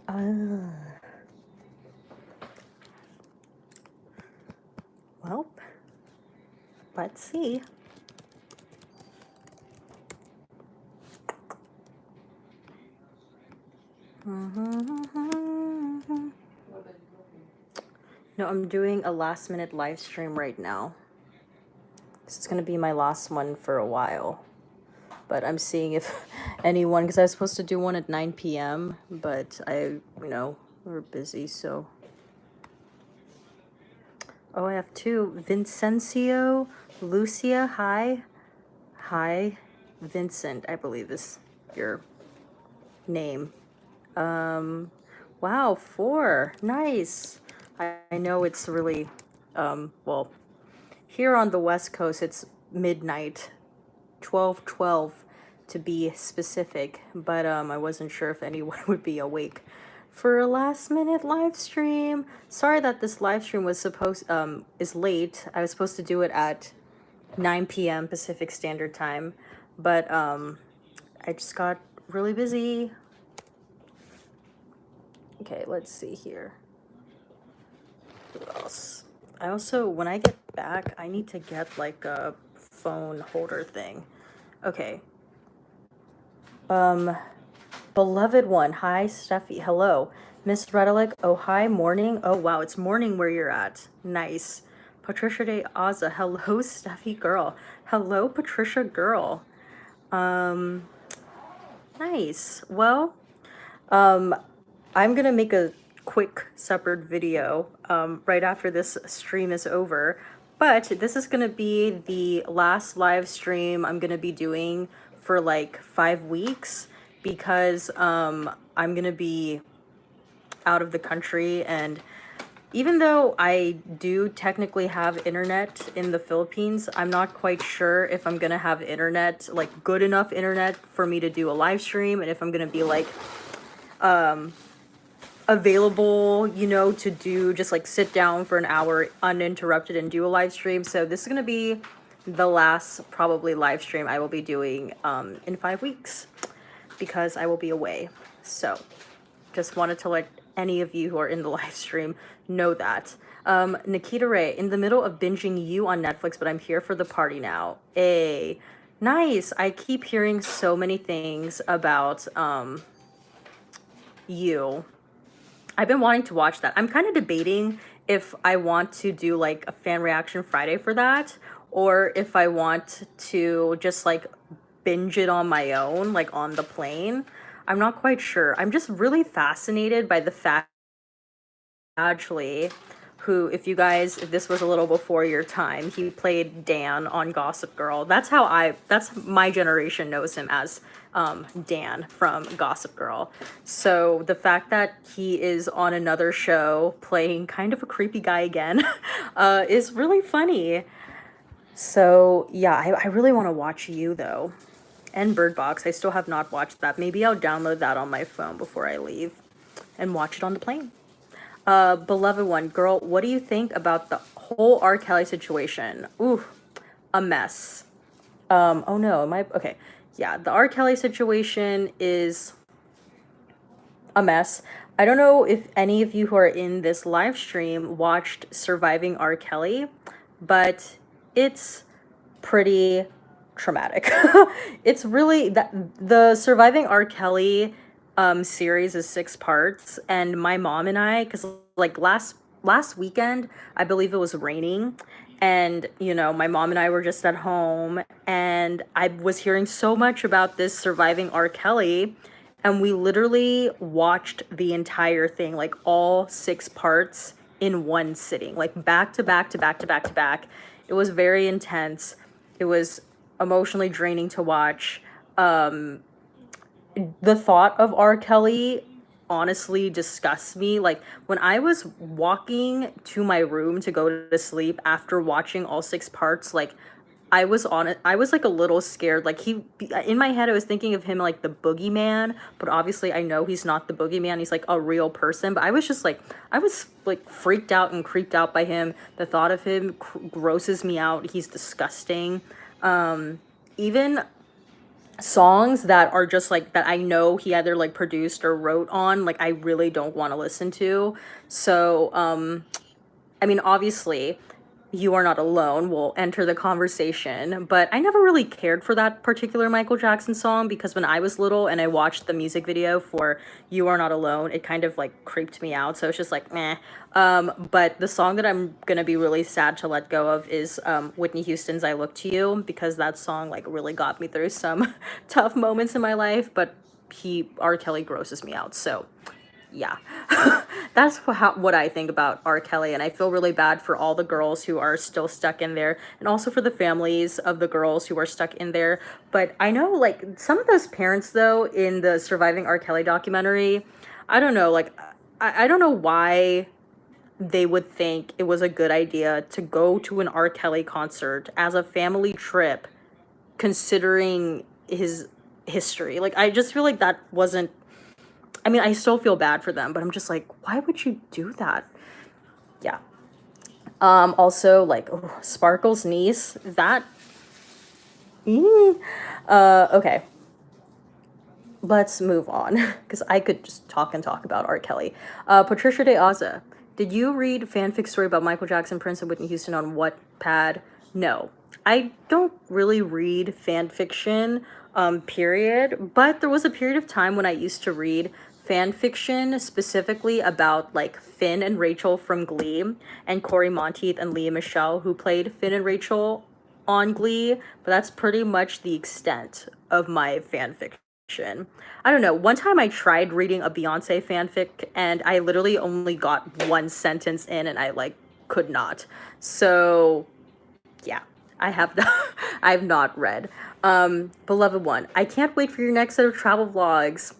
Well, let's see. No, I'm doing a last minute live stream right now. This is going to be my last one for a while. But I'm seeing if anyone, because I was supposed to do one at 9 p.m., but we're busy, so. Oh, I have two. Vincencio, Lucia, hi. Hi. Vincent, I believe is your name. Wow, 4. Nice. I know it's really, well, here on the West Coast, it's midnight, 12:12 to be specific, but I wasn't sure if anyone would be awake for a last minute live stream. Sorry that this live stream was is late. I was supposed to do it at 9 p.m. Pacific Standard Time, but I just got really busy. Okay, let's see here. Who else? I also, when I get back, I need to get like a phone holder thing. Okay. Beloved one. Hi, Steffi. Hello. Miss Redelic. Oh, hi. Morning. Oh, wow. It's morning where you're at. Nice. Patricia de Aza. Hello, Steffi girl. Hello, Patricia girl. Nice. Well, I'm gonna make a quick separate video right after this stream is over, but this is gonna be the last live stream I'm gonna be doing for like 5 weeks because I'm gonna be out of the country, and even though I do technically have internet in the Philippines, I'm not quite sure if I'm gonna have internet, like good enough internet for me to do a live stream, and if I'm gonna be like available, to do just like sit down for an hour uninterrupted and do a live stream. So this is going to be the last probably live stream I will be doing in 5 weeks because I will be away. So just wanted to let any of you who are in the live stream know that. Nikita Ray, in the middle of binging You on Netflix, but I'm here for the party now. Nice. I keep hearing so many things about You. I've been wanting to watch that. I'm kind of debating if I want to do like a fan reaction Friday for that, or if I want to just like binge it on my own, like on the plane. I'm not quite sure. I'm just really fascinated by the fact, actually, who, if this was a little before your time, he played Dan on Gossip Girl. That's my generation knows him as Dan from Gossip Girl. So the fact that he is on another show playing kind of a creepy guy again is really funny. So yeah, I really want to watch You though. And Bird Box. I still have not watched that. Maybe I'll download that on my phone before I leave and watch it on the plane. Beloved one, girl, what do you think about the whole R. Kelly situation? Ooh, a mess. Oh no, okay. Yeah, the R. Kelly situation is a mess. I don't know if any of you who are in this live stream watched Surviving R. Kelly, but it's pretty traumatic. It's really that the Surviving R. Kelly series is 6 parts, and my mom and I, because like last weekend I believe it was raining, and my mom and I were just at home, and I was hearing so much about this Surviving R. Kelly, and we literally watched the entire thing, like all 6 parts in one sitting, like back to back to back to back to back. It was very intense. It was emotionally draining to watch. The thought of R. Kelly honestly disgusts me. Like when I was walking to my room to go to sleep after watching all 6 parts, like I was like a little scared. Like in my head I was thinking of him like the boogeyman, but obviously I know he's not the boogeyman. He's like a real person, but I was like freaked out and creeped out by him. The thought of him grosses me out. He's disgusting. Even songs that are just like that I know he either like produced or wrote on, like I really don't want to listen to. So I mean, obviously, You Are Not Alone will enter the conversation, but I never really cared for that particular Michael Jackson song because when I was little and I watched the music video for You Are Not Alone, it kind of like creeped me out. So it's just like, meh. But the song that I'm gonna be really sad to let go of is Whitney Houston's I Look to You, because that song like really got me through some tough moments in my life, but R. Kelly grosses me out. So yeah. That's what I think about R. Kelly, and I feel really bad for all the girls who are still stuck in there, and also for the families of the girls who are stuck in there. But I know, like, some of those parents, though, in the Surviving R. Kelly documentary, I don't know, like, I don't know why they would think it was a good idea to go to an R. Kelly concert as a family trip, considering his history. Like, I just feel like that wasn't, I mean, I still feel bad for them, but I'm just like, why would you do that? Yeah. Also, like, Sparkle's niece, that. Okay. Let's move on, because I could just talk and talk about R. Kelly. Patricia De Aza, did you read fanfic story about Michael Jackson, Prince, and Whitney Houston on Wattpad? No. I don't really read fan fiction, period, but there was a period of time when I used to read fan fiction specifically about like Finn and Rachel from Glee, and Corey Monteith and Leah Michelle, who played Finn and Rachel on Glee, but that's pretty much the extent of my fan fiction. I don't know. One time I tried reading a Beyonce fanfic and I literally only got one sentence in and I like could not. So yeah, I have not, I have not read. Beloved one, I can't wait for your next set of travel vlogs.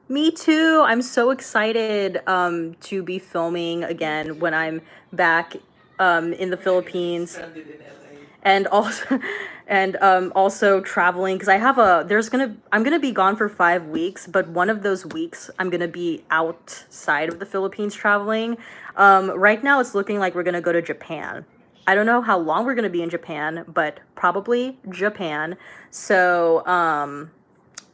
Me too. I'm so excited to be filming again when I'm back in the Philippines, and also also traveling, because I have a I'm gonna be gone for 5 weeks, but one of those weeks I'm gonna be outside of the Philippines traveling. Right now it's looking like we're gonna go to Japan. I don't know how long we're gonna be in Japan, but probably Japan. So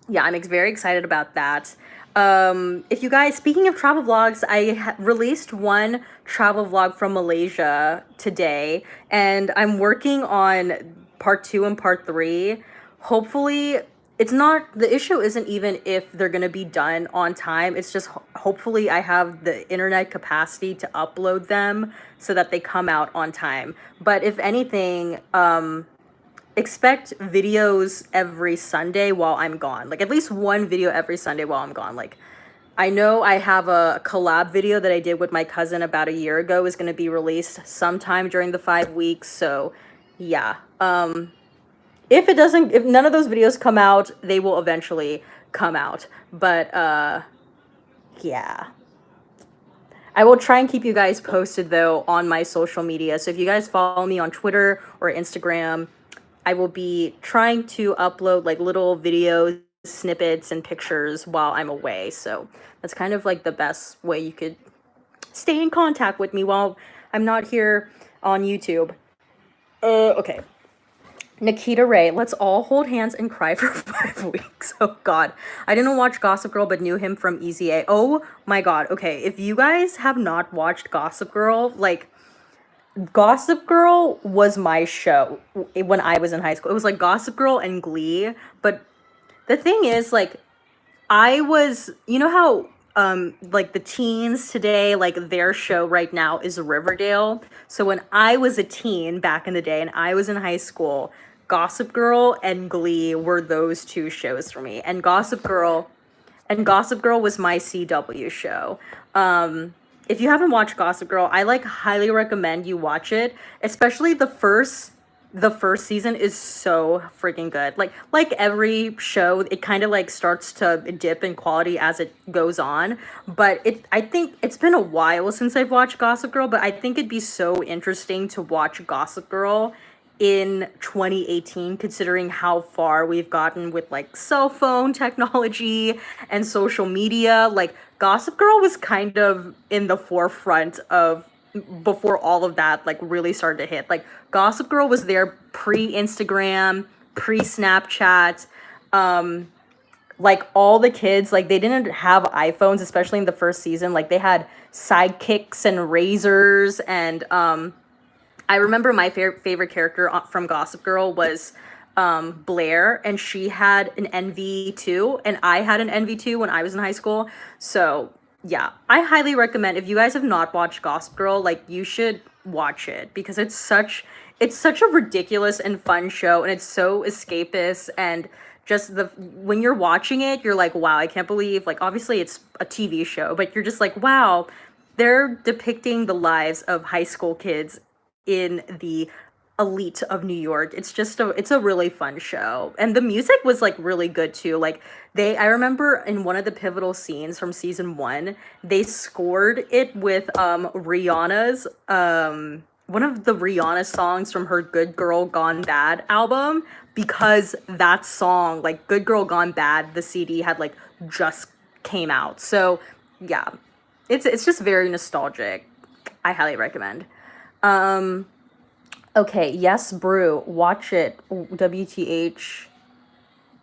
yeah, I'm very excited about that. If you guys, speaking of travel vlogs, I released one travel vlog from Malaysia today, and I'm working on part two and part three. Hopefully, it's not, the issue isn't even if they're gonna be done on time. It's just hopefully I have the internet capacity to upload them so that they come out on time. But if anything, expect videos every Sunday while I'm gone. Like at least one video every Sunday while I'm gone. Like I know I have a collab video that I did with my cousin about a year ago is going to be released sometime during the 5 weeks. So yeah. If none of those videos come out, they will eventually come out. But yeah. I will try and keep you guys posted though on my social media. So if you guys follow me on Twitter or Instagram, I will be trying to upload like little videos, snippets, and pictures while I'm away. So that's kind of like the best way you could stay in contact with me while I'm not here on YouTube. Okay. Nikita Ray, let's all hold hands and cry for 5 weeks. Oh God. I didn't watch Gossip Girl, but knew him from Easy A. Oh my God. Okay. If you guys have not watched Gossip Girl, like, Gossip Girl was my show when I was in high school. It was like Gossip Girl and Glee. But the thing is, like, I was, you know how, like the teens today, like their show right now is Riverdale. So when I was a teen back in the day and I was in high school, Gossip Girl and Glee were those two shows for me. And Gossip Girl was my CW show. If you haven't watched Gossip Girl, I like highly recommend you watch it. Especially the first season is so freaking good. Like every show, it kind of like starts to dip in quality as it goes on. But I think it's been a while since I've watched Gossip Girl, but I think it'd be so interesting to watch Gossip Girl in 2018, considering how far we've gotten with like cell phone technology and social media. Like Gossip Girl was kind of in the forefront of, before all of that like really started to hit. Like Gossip Girl was there pre-Instagram, pre-Snapchat. like all the kids, like they didn't have iPhones, especially in the first season. Like they had sidekicks and razors, and I remember my favorite character from Gossip Girl was Blair, and she had an NV2, and I had an NV2 when I was in high school. So yeah, I highly recommend, if you guys have not watched Gossip Girl, like you should watch it because it's such a ridiculous and fun show, and it's so escapist, and just the when you're watching it, you're like, wow, I can't believe, like obviously it's a TV show, but you're just like, wow, they're depicting the lives of high school kids in the elite of New York. It's a really fun show. And the music was like really good too. Like I remember in one of the pivotal scenes from season 1, they scored it with Rihanna's one of the Rihanna songs from her Good Girl Gone Bad album, because that song, like Good Girl Gone Bad, the CD had like just came out. So, yeah. It's just very nostalgic. I highly recommend. Okay, Yes Brew, watch it. WTH.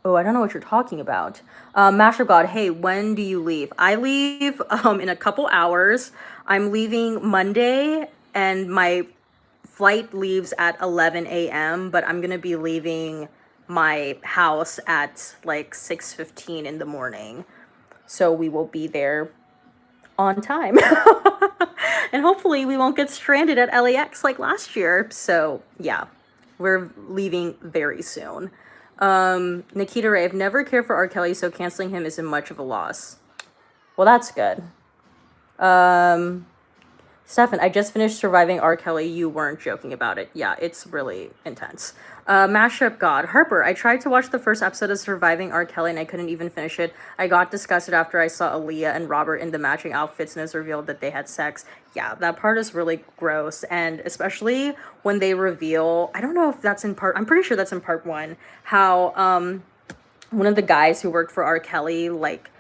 Oh, I don't know what you're talking about. Master God, hey, when do you leave? I leave in a couple hours. I'm leaving Monday, and my flight leaves at 11 a.m., but I'm gonna be leaving my house at like 6:15 in the morning. So we will be there on time. And hopefully we won't get stranded at LAX like last year. So yeah, we're leaving very soon. Nikita Ray, I've never cared for R. Kelly, so canceling him isn't much of a loss. Well, that's good. Stefan, I just finished Surviving R. Kelly. You weren't joking about it. Yeah, it's really intense. Mashup God. Harper, I tried to watch the first episode of Surviving R. Kelly and I couldn't even finish it. I got disgusted after I saw Aaliyah and Robert in the matching outfits and it was revealed that they had sex. Yeah, that part is really gross. And especially when they reveal, I don't know if that's in part, I'm pretty sure that's in part 1, how one of the guys who worked for R. Kelly, like,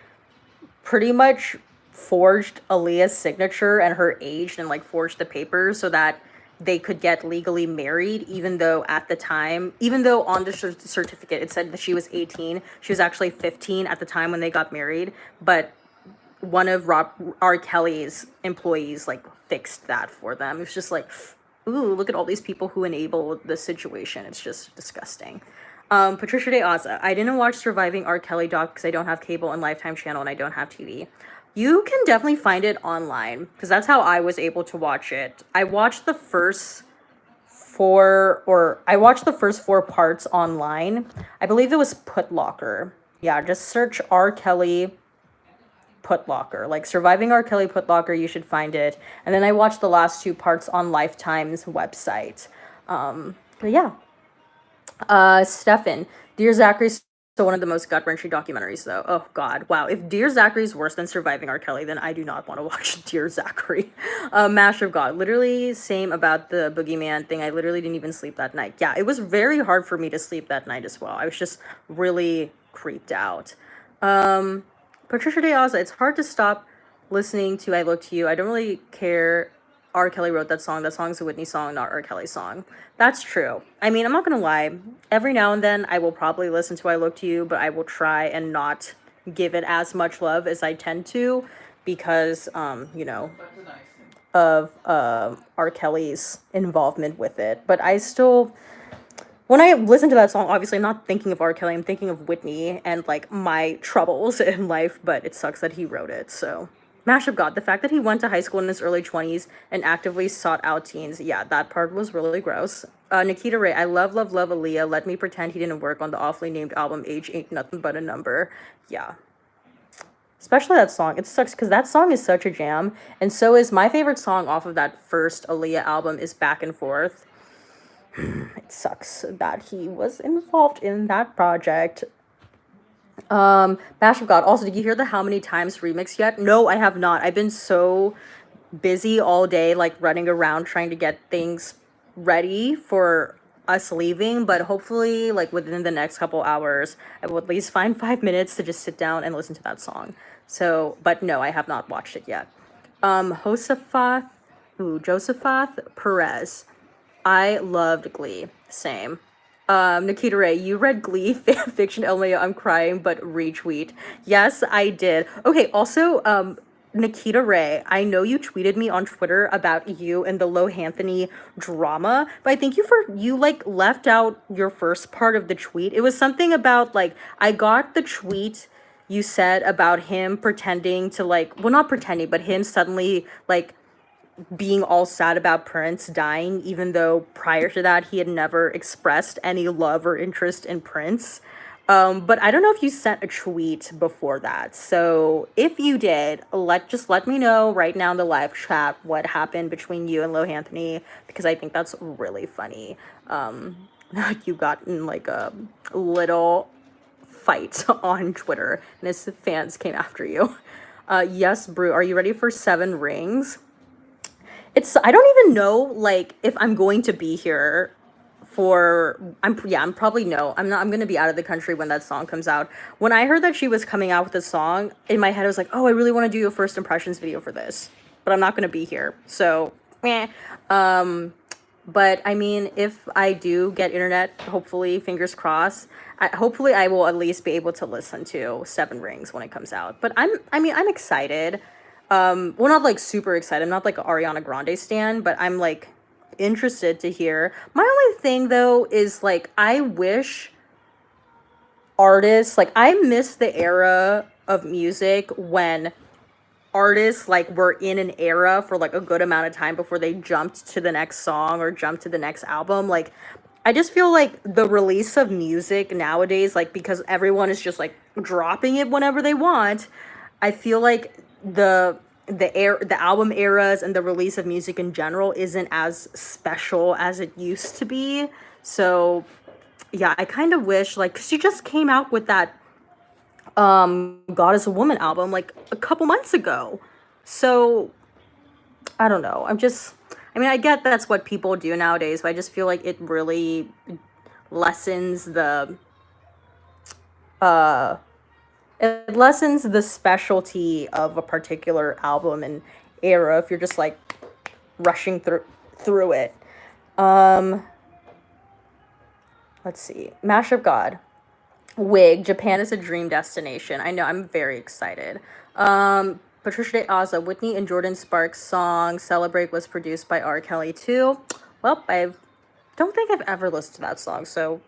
pretty much forged Aaliyah's signature and her age, and like forged the papers so that they could get legally married, even though at the time, even though on the certificate it said that she was 18, she was actually 15 at the time when they got married. But one of R. Kelly's employees like fixed that for them. It's just like, ooh, look at all these people who enabled the situation. It's just disgusting. Patricia De Aza, I didn't watch Surviving R. Kelly doc because I don't have cable and Lifetime channel and I don't have TV. You can definitely find it online because that's how I was able to watch it. I watched the first four parts online. I believe it was Putlocker. Yeah, just search R. Kelly Putlocker, like Surviving R. Kelly Putlocker. You should find it. And then I watched the last 2 parts on Lifetime's website. But yeah. Stefan, Dear Zachary's so one of the most gut-wrenching documentaries, though. Oh, God. Wow. If Dear Zachary's worse than Surviving R. Kelly, then I do not want to watch Dear Zachary. Mash of God. Literally same about the boogeyman thing. I literally didn't even sleep that night. Yeah, it was very hard for me to sleep that night as well. I was just really creeped out. Patricia De Aza, it's hard to stop listening to I Look to You. I don't really care. R. Kelly wrote that song. That song's a Whitney song, not R. Kelly's song. That's true. I mean, I'm not gonna lie. Every now and then, I will probably listen to I Look to You, but I will try and not give it as much love as I tend to, because, of R. Kelly's involvement with it. But I still, when I listen to that song, obviously I'm not thinking of R. Kelly. I'm thinking of Whitney and like my troubles in life. But it sucks that he wrote it. So. Mashup God, the fact that he went to high school in his early 20s and actively sought out teens, yeah, that part was really gross. Nikita Ray, I love, love, love Aaliyah. Let me pretend he didn't work on the awfully named album Age Ain't Nothing But a Number. Yeah. Especially that song. It sucks because that song is such a jam. And so is my favorite song off of that first Aaliyah album is Back and Forth. It sucks that he was involved in that project. Bash of God. Also, did you hear the How Many Times remix yet? No, I have not. I've been so busy all day, like running around trying to get things ready for us leaving. But hopefully, like within the next couple hours, I will at least find 5 minutes to just sit down and listen to that song. So, but no, I have not watched it yet. Josephat Perez. I loved Glee. Same. Nikita Ray, you read Glee fan fiction, LMAO, I'm crying, but retweet. Yes, I did. Okay, also, Nikita Ray, I know you tweeted me on Twitter about you and the Lohanthony drama, but I think you like left out your first part of the tweet. It was something about like I got the tweet you said about him pretending to like, well, not pretending, but him suddenly like being all sad about Prince dying, even though prior to that he had never expressed any love or interest in Prince. But I don't know if you sent a tweet before that. So if you did, just let me know right now in the live chat what happened between you and Lohanthony, because I think that's really funny. Like you got in like a little fight on Twitter and his fans came after you. Yes, Brew, are you ready for 7 rings? I don't even know like if I'm going to be here for I'm probably no. I'm gonna be out of the country when that song comes out. When I heard that she was coming out with the song, in my head I was like, oh, I really want to do a first impressions video for this. But I'm not gonna be here. So but I mean, if I do get internet, hopefully, fingers crossed, hopefully I will at least be able to listen to 7 Rings when it comes out. But I'm excited. Well, not like super excited. I'm not like an Ariana Grande stan, but I'm like interested to hear. My only thing though is like I wish artists, like I miss the era of music when artists like were in an era for like a good amount of time before they jumped to the next song or jumped to the next album. Like I just feel like the release of music nowadays, like because everyone is just like dropping it whenever they want, I feel like the album eras and the release of music in general isn't as special as it used to be. So yeah, I kind of wish like 'cause she just came out with that God is a Woman album like a couple months ago. So I don't know. I mean, I get that's what people do nowadays, but I just feel like it really lessens uh the specialty of a particular album and era if you're just like rushing through it. Um let's see. Mashup God. Wig, Japan is a dream destination. I know, I'm very excited. Patricia De Aza, Whitney and Jordan Sparks' song Celebrate was produced by R. Kelly too. Well, I don't think I've ever listened to that song, so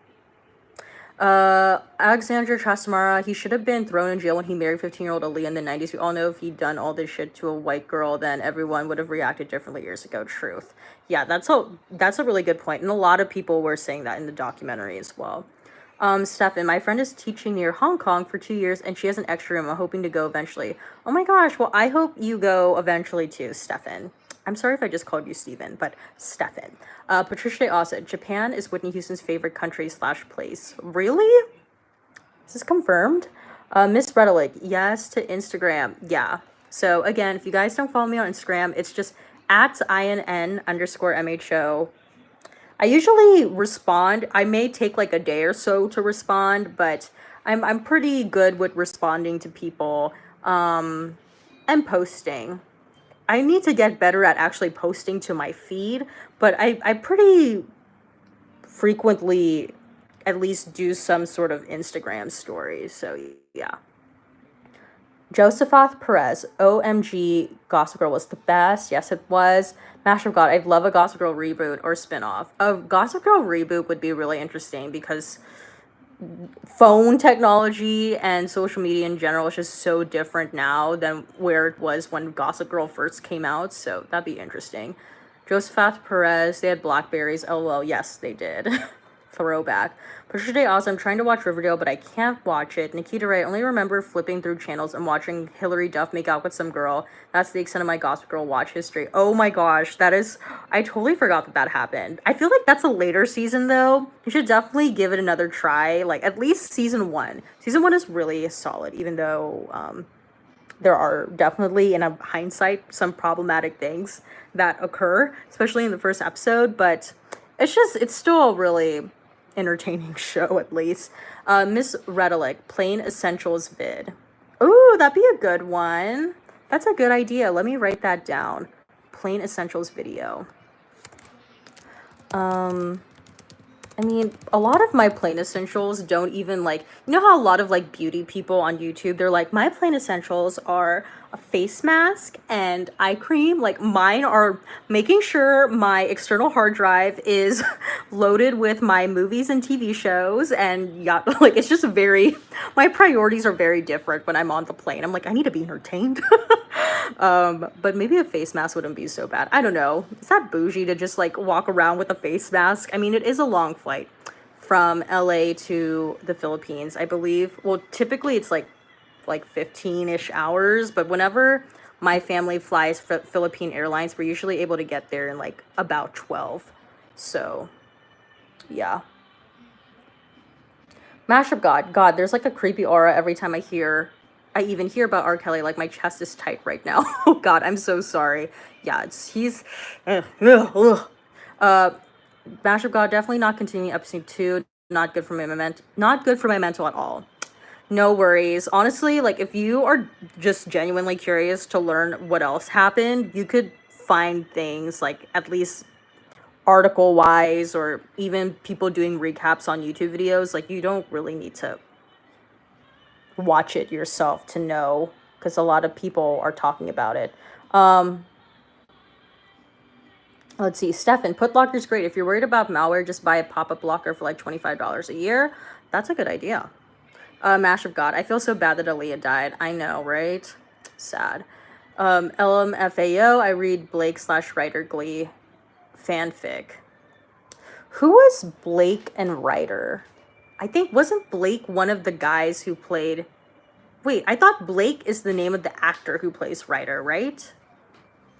Alexandra Trastamara, he should have been thrown in jail when he married 15-year-old Aaliyah in the 90s. We all know if he'd done all this shit to a white girl, then everyone would have reacted differently years ago. Truth. Yeah, that's a really good point. And a lot of people were saying that in the documentary as well. Stefan, my friend is teaching near Hong Kong for 2 years and she has an extra room. I'm hoping to go eventually. Oh my gosh, well, I hope you go eventually too, Stefan. I'm sorry if I just called you Steven, but Stefan. Patricia De Aza, Japan is Whitney Houston's favorite country/place. Really? Is this confirmed? Miss Redelick, yes to Instagram. Yeah. So again, if you guys don't follow me on Instagram, it's just at INN_MHO. I usually respond. I may take like a day or so to respond, but I'm pretty good with responding to people and posting. I need to get better at actually posting to my feed, but I pretty frequently at least do some sort of Instagram story. So yeah. Josephat Perez, OMG, Gossip Girl was the best. Yes, it was. Mash of God, I'd love a Gossip Girl reboot or spinoff. A Gossip Girl reboot would be really interesting because phone technology and social media in general is just so different now than where it was when Gossip Girl first came out. So that'd be interesting. Josephat Perez, they had Blackberries. LOL, yes, they did. Throwback. Patricia Day Awesome, I'm trying to watch Riverdale, but I can't watch it. Nikita Ray, I only remember flipping through channels and watching Hilary Duff make out with some girl. That's the extent of my Gossip Girl watch history. Oh my gosh, I totally forgot that happened. I feel like that's a later season though. You should definitely give it another try, like at least season 1. Season 1 is really solid, even though there are definitely, in hindsight, some problematic things that occur, especially in the first episode, but it's still a really entertaining show at least. Miss Redelick, Plain Essentials vid. Ooh, that'd be a good one. That's a good idea. Let me write that down. Plain Essentials video. And I mean, a lot of my plain essentials don't even like, you know how a lot of like beauty people on YouTube, they're like, my plain essentials are a face mask and eye cream. Like mine are making sure my external hard drive is loaded with my movies and TV shows. And yeah, like it's just very, my priorities are very different when I'm on the plane. I'm like, I need to be entertained. But maybe a face mask wouldn't be so bad. I don't know. Is that bougie to just like walk around with a face mask? I mean, it is a long flight from LA to the Philippines, I believe. Well, typically it's like 15-ish hours, but whenever my family flies Philippine Airlines, we're usually able to get there in like about 12. So, yeah. Mashup God, there's like a creepy aura every time I even hear about R. Kelly. Like my chest is tight right now. Oh God, I'm so sorry. Yeah, he's, uh, Mashup God definitely not continuing episode 2. Not good for my not good for my mental at all. No worries. Honestly, like if you are just genuinely curious to learn what else happened, you could find things like at least article wise or even people doing recaps on YouTube videos. Like you don't really need to watch it yourself to know because a lot of people are talking about it. Um, let's see. Stefan, Putlocker's great. If you're worried about malware, just buy a pop-up blocker for like $25 a year. That's a good idea. Mash of God. I feel so bad that Aaliyah died. I know, right? Sad. LMFAO. I read Blake / Writer Glee fanfic. Who was Blake and Ryder? I think, wasn't Blake one of the guys who played... Wait, I thought Blake is the name of the actor who plays Ryder, right?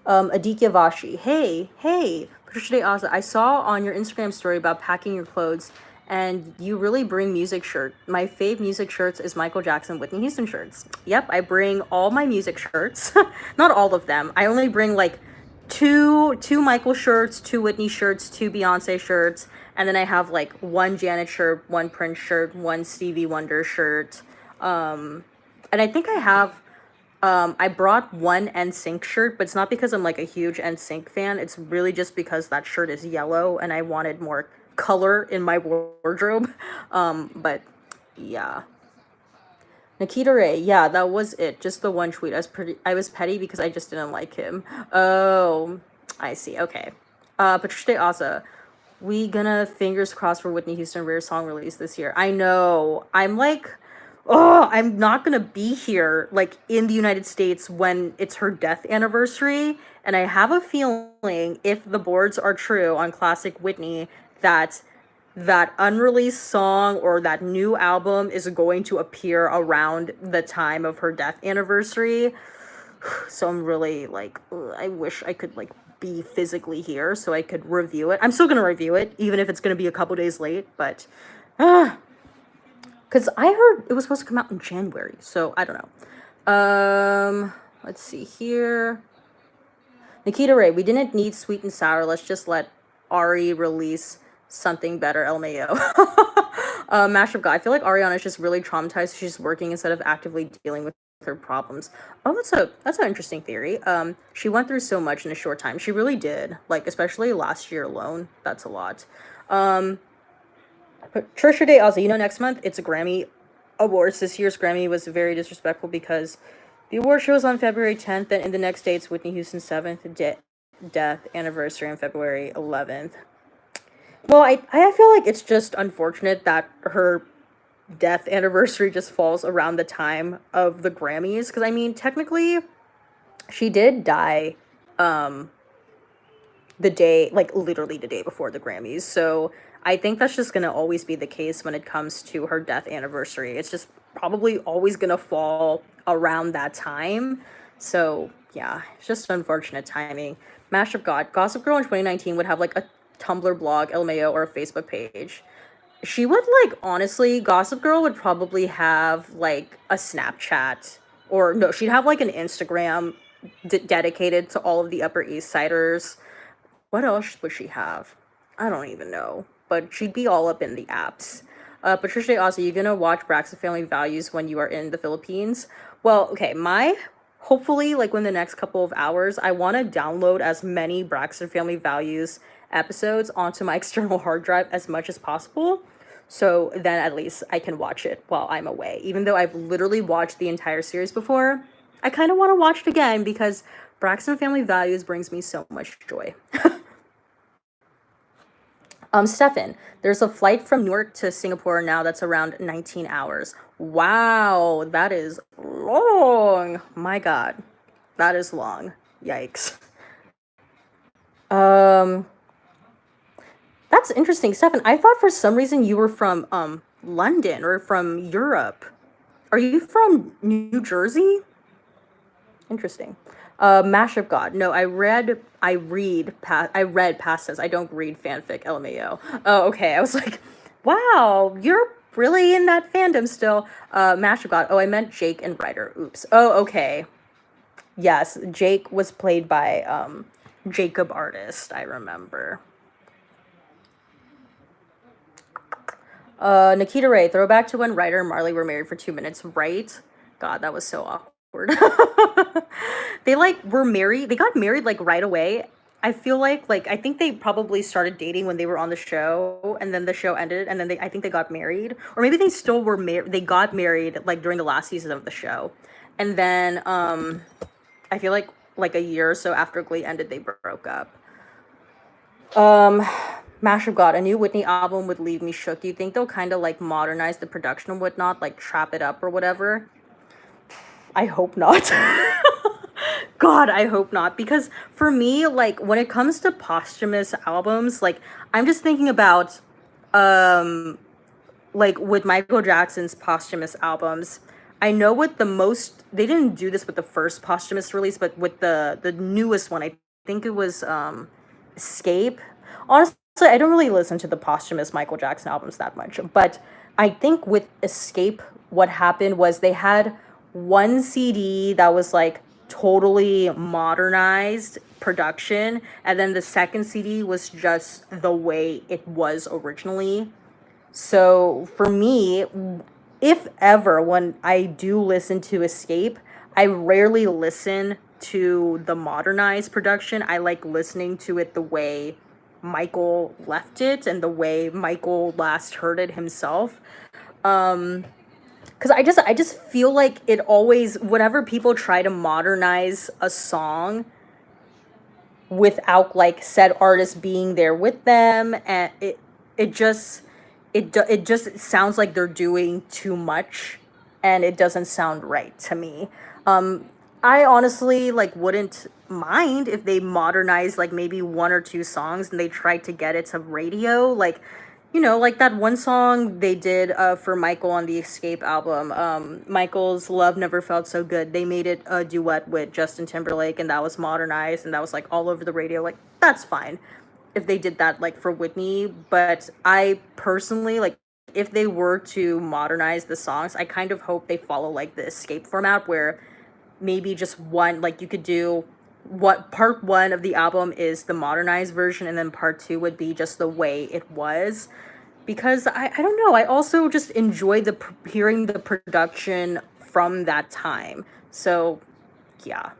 Aditya Vashi. Hey, Patricia De Asa. I saw on your Instagram story about packing your clothes, and you really bring music shirt. My fave music shirts is Michael Jackson, Whitney Houston shirts. Yep, I bring all my music shirts. Not all of them. I only bring like two Michael shirts, 2 Whitney shirts, 2 Beyonce shirts, and then I have like 1 Janet shirt, 1 Prince shirt, 1 Stevie Wonder shirt. And I think I have I brought 1 NSYNC shirt, but it's not because I'm like a huge NSYNC fan. It's really just because that shirt is yellow and I wanted more color in my wardrobe. But yeah. Nikita Ray, yeah, that was it. Just the one tweet. I was petty because I just didn't like him. Oh, I see. Okay. Patricia De Asa. We gonna fingers crossed for Whitney Houston rare song release this year. I know. I'm like, oh, I'm not gonna be here like in the United States when it's her death anniversary. And I have a feeling if the boards are true on Classic Whitney that that unreleased song or that new album is going to appear around the time of her death anniversary. So I'm really like, ugh, I wish I could like be physically here so I could review it. I'm still gonna review it, even if it's gonna be a couple days late, but because I heard it was supposed to come out in January, so I don't know. Let's see here. Nikita Ray, we didn't need sweet and sour. Let's just let Ari release something better, LMAO. Mash of God. I feel like Ariana's just really traumatized. She's working instead of actively dealing with her problems. Oh, that's an interesting theory. She went through so much in a short time. She really did. Like, especially last year alone. That's a lot. Patricia Day also, next month it's a Grammy Awards. This year's Grammy was very disrespectful because the award show is on February 10th, and in the next day it's Whitney Houston's 7th death anniversary on February 11th. Well, I feel like it's just unfortunate that her death anniversary just falls around the time of the Grammys. Because, I mean, technically, she did die the day, like, literally the day before the Grammys. So I think that's just going to always be the case when it comes to her death anniversary. It's just probably always going to fall around that time. So, yeah, it's just unfortunate timing. Mash of God. Gossip Girl in 2019 would have, like, a Tumblr blog, LMAO, or a Facebook page. She would, like, honestly, Gossip Girl would probably have, like, a Snapchat. Or, no, she'd have, like, an Instagram dedicated to all of the Upper East Siders. What else would she have? I don't even know. But she'd be all up in the apps. Patricia, also, you gonna watch Braxton Family Values when you are in the Philippines? Well, okay, hopefully, like, within the next couple of hours, I want to download as many Braxton Family Values episodes onto my external hard drive as much as possible. So then at least I can watch it while I'm away. Even though I've literally watched the entire series before, I kind of want to watch it again because Braxton Family Values brings me so much joy. Stefan, there's a flight from Newark to Singapore now that's around 19 hours. Wow, that is long. My God, that is long. Yikes. Um, that's interesting, Stefan. I thought for some reason you were from London or from Europe. Are you from New Jersey? Interesting. Mashup God. No, I read past tense. I don't read fanfic, LMAO. Oh, okay. I was like, wow, you're really in that fandom still. Mashup God. Oh, I meant Jake and Ryder. Oops. Oh, okay. Yes, Jake was played by Jacob Artist, I remember. Nikita Ray, throwback to when Ryder and Marley were married for 2 minutes, right? God, that was so awkward. They like were married. They got married like right away. I feel like I think they probably started dating when they were on the show, and then the show ended, and then I think they got married, or maybe they still were married. They got married like during the last season of the show, and then I feel like a year or so after Glee ended, they broke up. Um, Mash of God, a new Whitney album would leave me shook. You think they'll kind of like modernize the production and whatnot, like trap it up or whatever? I hope not. God, I hope not. Because for me, like when it comes to posthumous albums, like I'm just thinking about like with Michael Jackson's posthumous albums. I know with the most they didn't do this with the first posthumous release, but with the newest one, I think it was Escape. Honestly, I don't really listen to the posthumous Michael Jackson albums that much, but I think with Escape, what happened was they had one CD that was like totally modernized production, and then the second CD was just the way it was originally. So for me, if ever, when I do listen to Escape, I rarely listen to the modernized production. I like listening to it the way Michael left it and the way Michael last heard it himself. Because I just feel like it always, whenever people try to modernize a song without like said artist being there with them, and it just it just sounds like they're doing too much, and it doesn't sound right to me. I honestly like wouldn't mind if they modernized like maybe one or two songs and they tried to get it to radio, like like that one song they did for Michael on the Escape album. Michael's Love Never Felt So Good. They made it a duet with Justin Timberlake, and that was modernized, and that was like all over the radio. Like, that's fine if they did that like for Whitney. But I personally, like, if they were to modernize the songs, I kind of hope they follow like the Escape format where maybe just one, like you could do what part one of the album is the modernized version, and then part two would be just the way it was. Because I don't know, I also just enjoy hearing the production from that time. So yeah,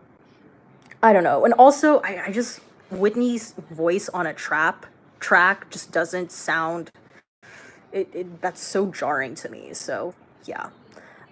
I don't know. And also I just Whitney's voice on a trap track just doesn't sound, that's so jarring to me. So yeah.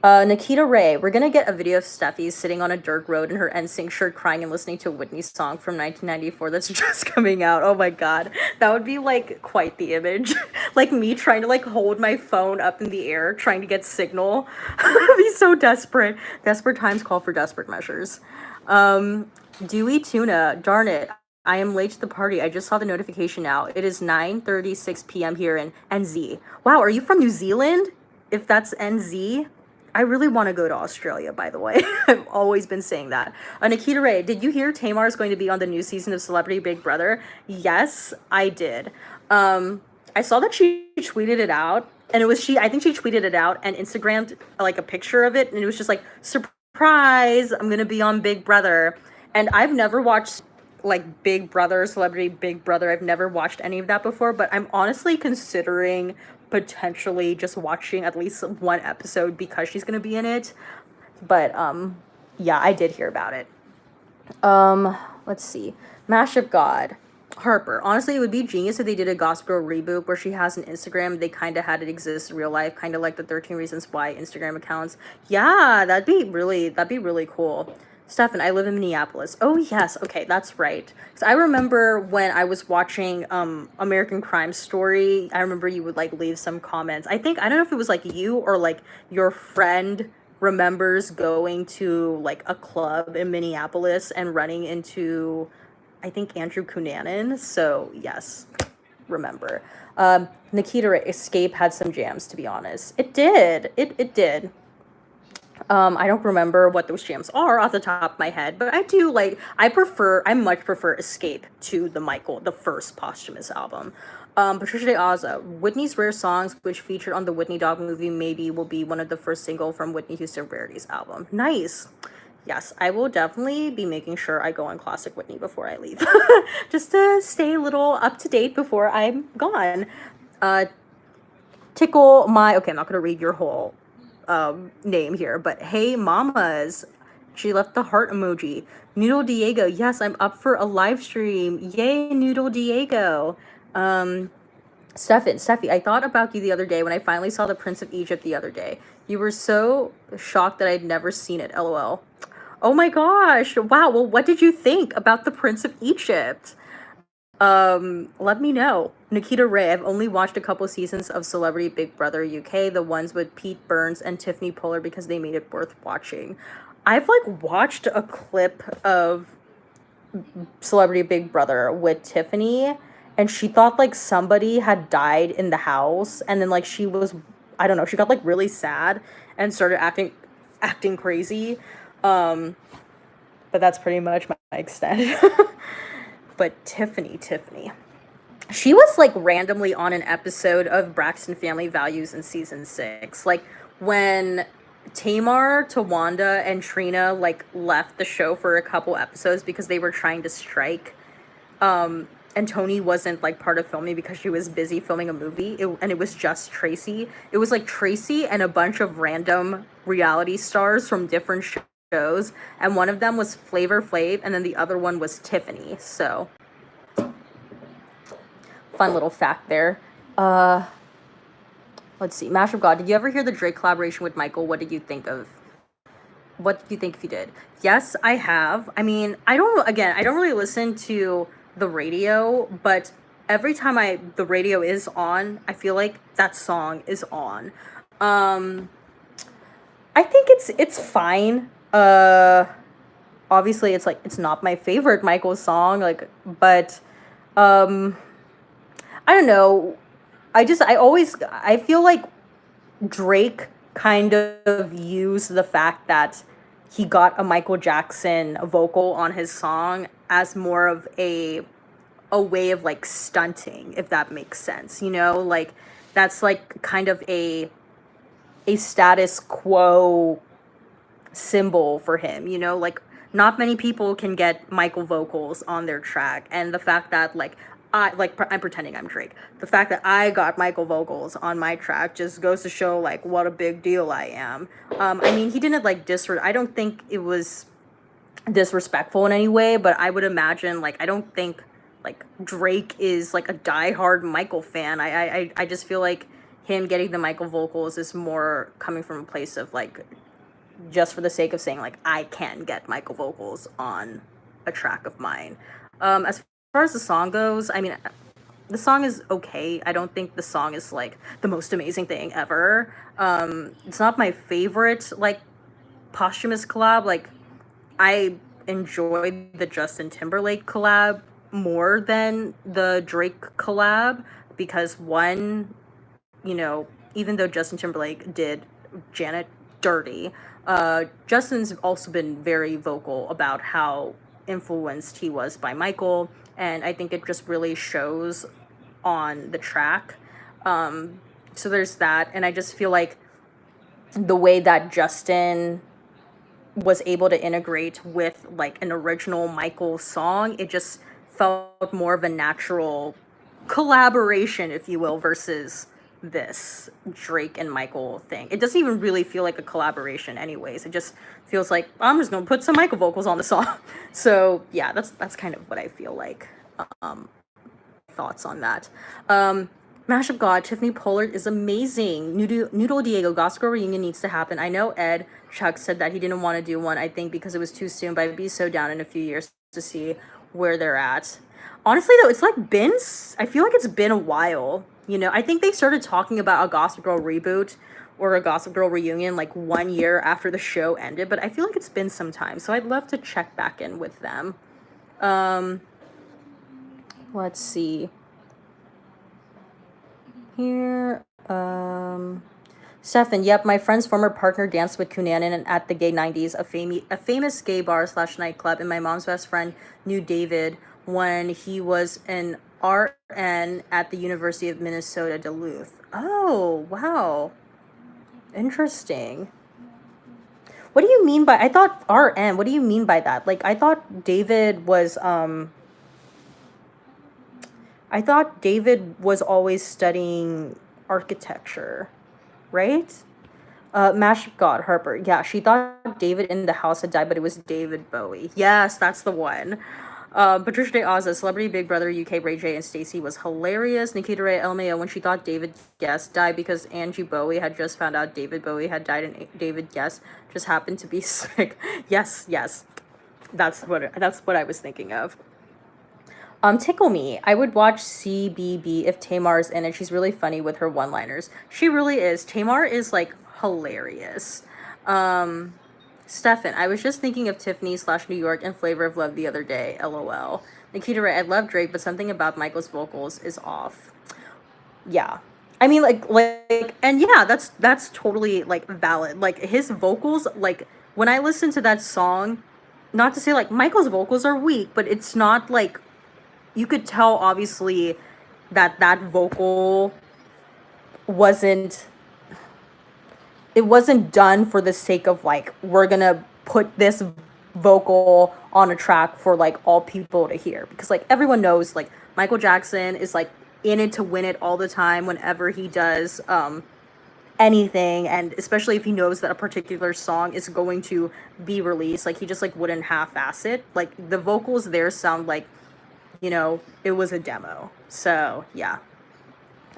Nikita Ray, we're gonna get a video of Steffi sitting on a dirt road in her NSYNC shirt crying and listening to a Whitney song from 1994 that's just coming out. Oh my God. That would be like quite the image. Like me trying to like hold my phone up in the air, trying to get signal. I'd be so desperate. Desperate times call for desperate measures. Dewey Tuna, darn it. I am late to the party. I just saw the notification now. It is 9:36 p.m. here in NZ. Wow, are you from New Zealand? If that's NZ? I really want to go to Australia, by the way. I've always been saying that. Nikita Ray, did you hear Tamar is going to be on the new season of Celebrity Big Brother? Yes, I did. I saw that she tweeted it out, and it was I think she tweeted it out and Instagrammed like a picture of it, and it was just like, surprise, I'm going to be on Big Brother. And I've never watched like Big Brother, Celebrity Big Brother. I've never watched any of that before, but I'm honestly considering potentially just watching at least one episode because she's gonna be in it. But yeah, I did hear about it. Let's see. Mash of God. Harper. Honestly, it would be genius if they did a Gossip Girl reboot where she has an Instagram. They kind of had it exist in real life, kind of like the 13 Reasons Why Instagram accounts. Yeah, that'd be really cool. Stefan, I live in Minneapolis. Oh yes, okay, that's right. So I remember when I was watching American Crime Story. I remember you would like leave some comments. I don't know if it was like you or like your friend remembers going to like a club in Minneapolis and running into I think Andrew Cunanan. So yes, remember. Nikita Escape had some jams, to be honest. It did. It did. I don't remember what those jams are off the top of my head, but I do like. I much prefer Escape to the first posthumous album. Patricia de Aza, Whitney's rare songs, which featured on the Whitney Dog movie, maybe will be one of the first single from Whitney Houston Rarities album. Nice. Yes, I will definitely be making sure I go on Classic Whitney before I leave, just to stay a little up to date before I'm gone. Uh, Tickle my. Okay, I'm not gonna read your whole name here, but hey, mamas. She left the heart emoji. Noodle Diego, yes, I'm up for a live stream. Yay, Noodle Diego. Steffi, I thought about you the other day when I finally saw the Prince of Egypt the other day. You were so shocked that I'd never seen it. LOL. Oh my gosh. Wow. Well, what did you think about the Prince of Egypt? Let me know. Nikita Ray, I've only watched a couple seasons of Celebrity Big Brother UK, the ones with Pete Burns and Tiffany Pollard because they made it worth watching. I've like watched a clip of Celebrity Big Brother with Tiffany and she thought like somebody had died in the house and then like she was I don't know, she got like really sad and started acting crazy. Um but that's pretty much my extent. But Tiffany. She was like randomly on an episode of Braxton Family Values in season 6. Like when Tamar, Tawanda, and Trina like left the show for a couple episodes because they were trying to strike. And Tony wasn't like part of filming because she was busy filming a movie. And it was just Tracy. It was like Tracy and a bunch of random reality stars from different shows. And one of them was Flavor Flav, and then the other one was Tiffany. So fun little fact there. Let's see. Mash of God, did you ever hear the Drake collaboration with Michael? What did you think if you did? Yes, I have. I mean, I don't really listen to the radio, but every time the radio is on, I feel like that song is on. Um, I think it's fine. Obviously it's like it's not my favorite Michael song, like, but um, I don't know. I feel like Drake kind of used the fact that he got a Michael Jackson vocal on his song as more of a way of like stunting, if that makes sense. Like that's like kind of a status quo symbol for him, like not many people can get Michael vocals on their track, and the fact that like I'm pretending I'm Drake. The fact that I got Michael vocals on my track just goes to show like what a big deal I am. I mean, he didn't like I don't think it was disrespectful in any way, but I would imagine like I don't think like Drake is like a diehard Michael fan. I just feel like him getting the Michael vocals is more coming from a place of like just for the sake of saying like I can get Michael vocals on a track of mine. As far as the song goes, I mean, the song is okay. I don't think the song is like the most amazing thing ever. It's not my favorite like posthumous collab. Like I enjoyed the Justin Timberlake collab more than the Drake collab because one, even though Justin Timberlake did Janet dirty, Justin's also been very vocal about how influenced he was by Michael, and I think it just really shows on the track. So there's that, and I just feel like the way that Justin was able to integrate with like an original Michael song, it just felt more of a natural collaboration, if you will, versus this Drake and Michael thing. It doesn't even really feel like a collaboration anyways. It just feels like I'm just gonna put some Michael vocals on the song. So yeah, that's kind of what I feel like. thoughts on that. Mashup God, Tiffany Pollard is amazing. Noodle Diego, Gossip Girl reunion needs to happen. I know Ed Chuck said that he didn't want to do one, I think because it was too soon, but I'd be so down in a few years to see where they're at. Honestly, though, it's like I feel like it's been a while. You know, I think they started talking about a Gossip Girl reboot or a Gossip Girl reunion like 1 year after the show ended, but I feel like it's been some time, so I'd love to check back in with them. Let's see. Here, Stefan, yep, my friend's former partner danced with Cunanan at the Gay 90s, a famous gay bar / nightclub, and my mom's best friend knew David when he was an RN at the University of Minnesota, Duluth. Oh, wow. Interesting. What do you mean by, I thought RN, what do you mean by that? Like, I thought David was always studying architecture, right? Mashup God, Harper. Yeah, she thought David in the House had died, but it was David Bowie. Yes, that's the one. Patricia De Aza, Celebrity Big Brother UK, Ray J and Stacey was hilarious. Nikita Ray LMAO, when she thought David Guest died because Angie Bowie had just found out David Bowie had died and David Guest just happened to be sick. Yes. That's what I was thinking of. Tickle Me. I would watch CBB if Tamar's in it. She's really funny with her one-liners. She really is. Tamar is like hilarious. Stefan, I was just thinking of Tiffany / New York and Flavor of Love the other day. LOL. Nikita Ray, I love Drake, but something about Michael's vocals is off. Yeah. I mean, and yeah, that's totally like valid. Like his vocals, like when I listen to that song, not to say like Michael's vocals are weak, but it's not like, you could tell obviously that vocal wasn't done for the sake of like, we're gonna put this vocal on a track for like all people to hear, because like everyone knows like Michael Jackson is like in it to win it all the time whenever he does anything, and especially if he knows that a particular song is going to be released, like he just like wouldn't half-ass it. Like the vocals there sound like, you know, it was a demo. So yeah.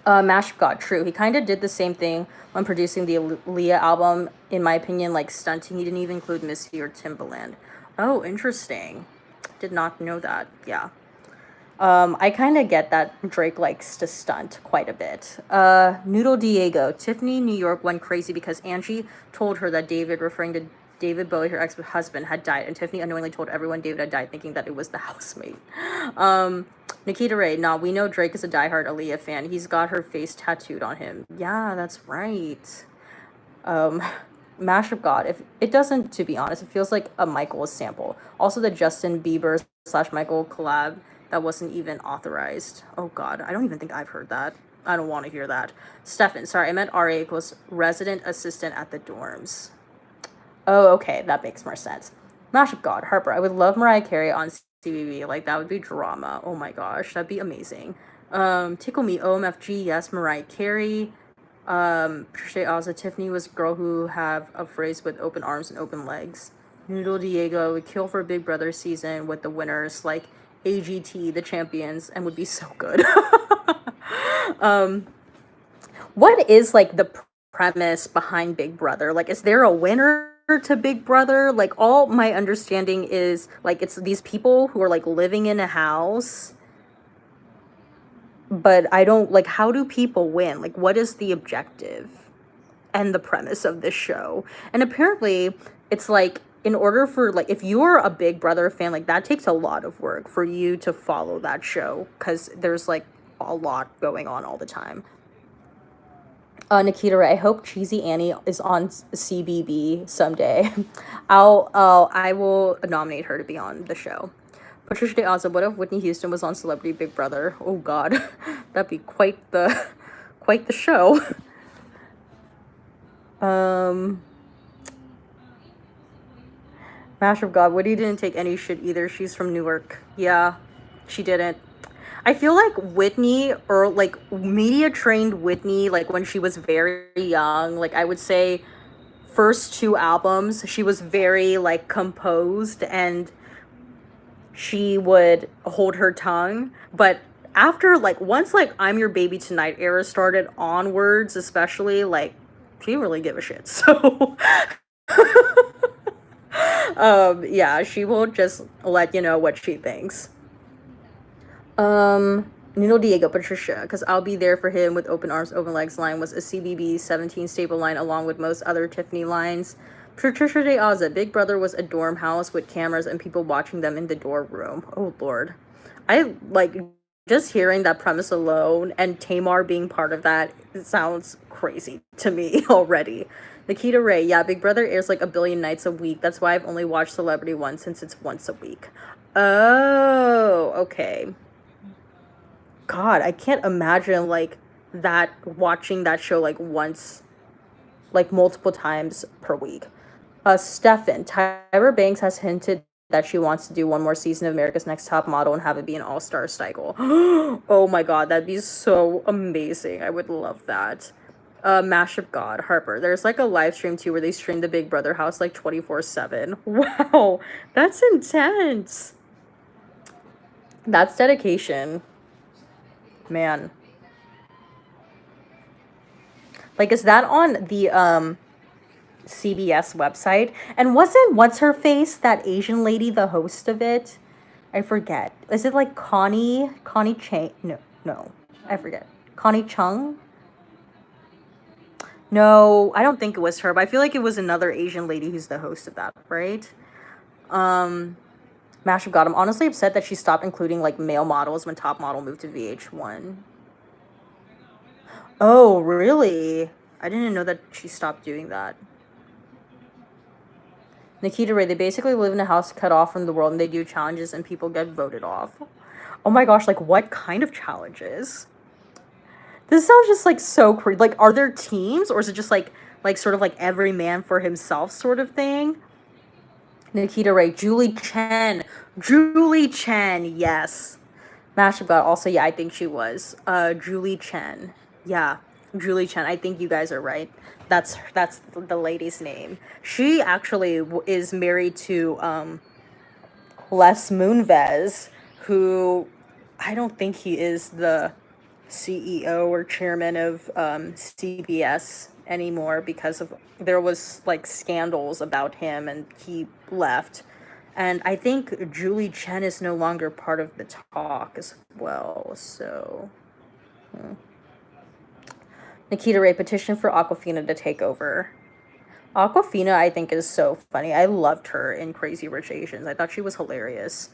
Mashup God, true. He kind of did the same thing when producing the Aaliyah album, in my opinion, like stunting. He didn't even include Missy or Timbaland. Oh, interesting. Did not know that. Yeah. I kind of get that Drake likes to stunt quite a bit. Noodle Diego, Tiffany New York went crazy because Angie told her that David, referring to David Bowie, her ex-husband, had died, and Tiffany unknowingly told everyone David had died, thinking that it was the housemate. Nikita Ray, nah, we know Drake is a diehard Aaliyah fan. He's got her face tattooed on him. Yeah, that's right. Mashup God, if it doesn't, to be honest, it feels like a Michael sample. Also the Justin Bieber / Michael collab that wasn't even authorized. Oh God, I don't even think I've heard that. I don't want to hear that. Stefan, sorry, I meant RA equals resident assistant at the dorms. Oh, okay, that makes more sense. Mashup God, Harper, I would love Mariah Carey on CBB. Like, that would be drama. Oh my gosh, that'd be amazing. Tickle Me, OMFG, yes, Mariah Carey. Patricia Oza, Tiffany was a girl who have a phrase with open arms and open legs. Noodle Diego would kill for Big Brother season with the winners, like AGT, the champions, and would be so good. What is like the premise behind Big Brother? Like, is there a winner to Big Brother? Like, all my understanding is like it's these people who are like living in a house, but I don't like, how do people win? Like, what is the objective and the premise of this show? And apparently it's like, in order for like, if you're a Big Brother fan, like that takes a lot of work for you to follow that show, because there's like a lot going on all the time. Nikita Ray, I hope Cheesy Annie is on CBB someday. I will nominate her to be on the show. Patricia De Aza, what if Whitney Houston was on Celebrity Big Brother? Oh God, that'd be quite the show. Mash of God, Whitney didn't take any shit either. She's from Newark. Yeah, she didn't. I feel like Whitney, or like media trained Whitney, like when she was very young, like I would say first 2 albums, she was very like composed and she would hold her tongue. But after, like, once, like, I'm Your Baby Tonight era started onwards, especially, like, she didn't really give a shit. So, yeah, she will just let you know what she thinks. Nuno Diego Patricia, because I'll be there for him with open arms, open legs line was a CBB 17 staple line along with most other Tiffany lines. Patricia de Aza, Big Brother was a dorm house with cameras and people watching them in the dorm room. Oh lord. I like just hearing that premise alone and Tamar being part of that, it sounds crazy to me already. Nikita Ray, yeah, Big Brother airs like a billion nights a week. That's why I've only watched Celebrity One since it's once a week. Oh, okay. God, I can't imagine like that watching that show like once, like multiple times per week. Stefan, Tyra Banks has hinted that she wants to do one more season of America's Next Top Model and have it be an all-star cycle. Oh my god, that'd be so amazing. I would love that. Mashup God, Harper. There's like a live stream too where they stream the Big Brother house like 24/7. Wow, that's intense. That's dedication. Man. Like, is that on the CBS website? And wasn't what's her face, that Asian lady, the host of it? I forget. Is it like Connie Chang? No, I forget. Connie Chung? No, I don't think it was her, but I feel like it was another Asian lady who's the host of that, right? Mashup God. I'm honestly upset that she stopped including like male models when Top Model moved to VH1. Oh, really? I didn't know that she stopped doing that. Nikita Ray, they basically live in a house cut off from the world and they do challenges and people get voted off. Oh my gosh, like what kind of challenges? This sounds just like so crazy. Like, are there teams or is it just like sort of like every man for himself sort of thing? Nikita Ray, Julie Chen. Julie Chen, yes. Mashup God, also, yeah, I think she was. Julie Chen. Yeah, Julie Chen. I think you guys are right. That's the lady's name. She actually is married to Les Moonves, who I don't think he is the CEO or chairman of CBS anymore because of there was like scandals about him and he left. And I think Julie Chen is no longer part of the talk as well. So Nikita Ray petition for Aquafina to take over. Aquafina, I think, is so funny. I loved her in Crazy Rich Asians. I thought she was hilarious.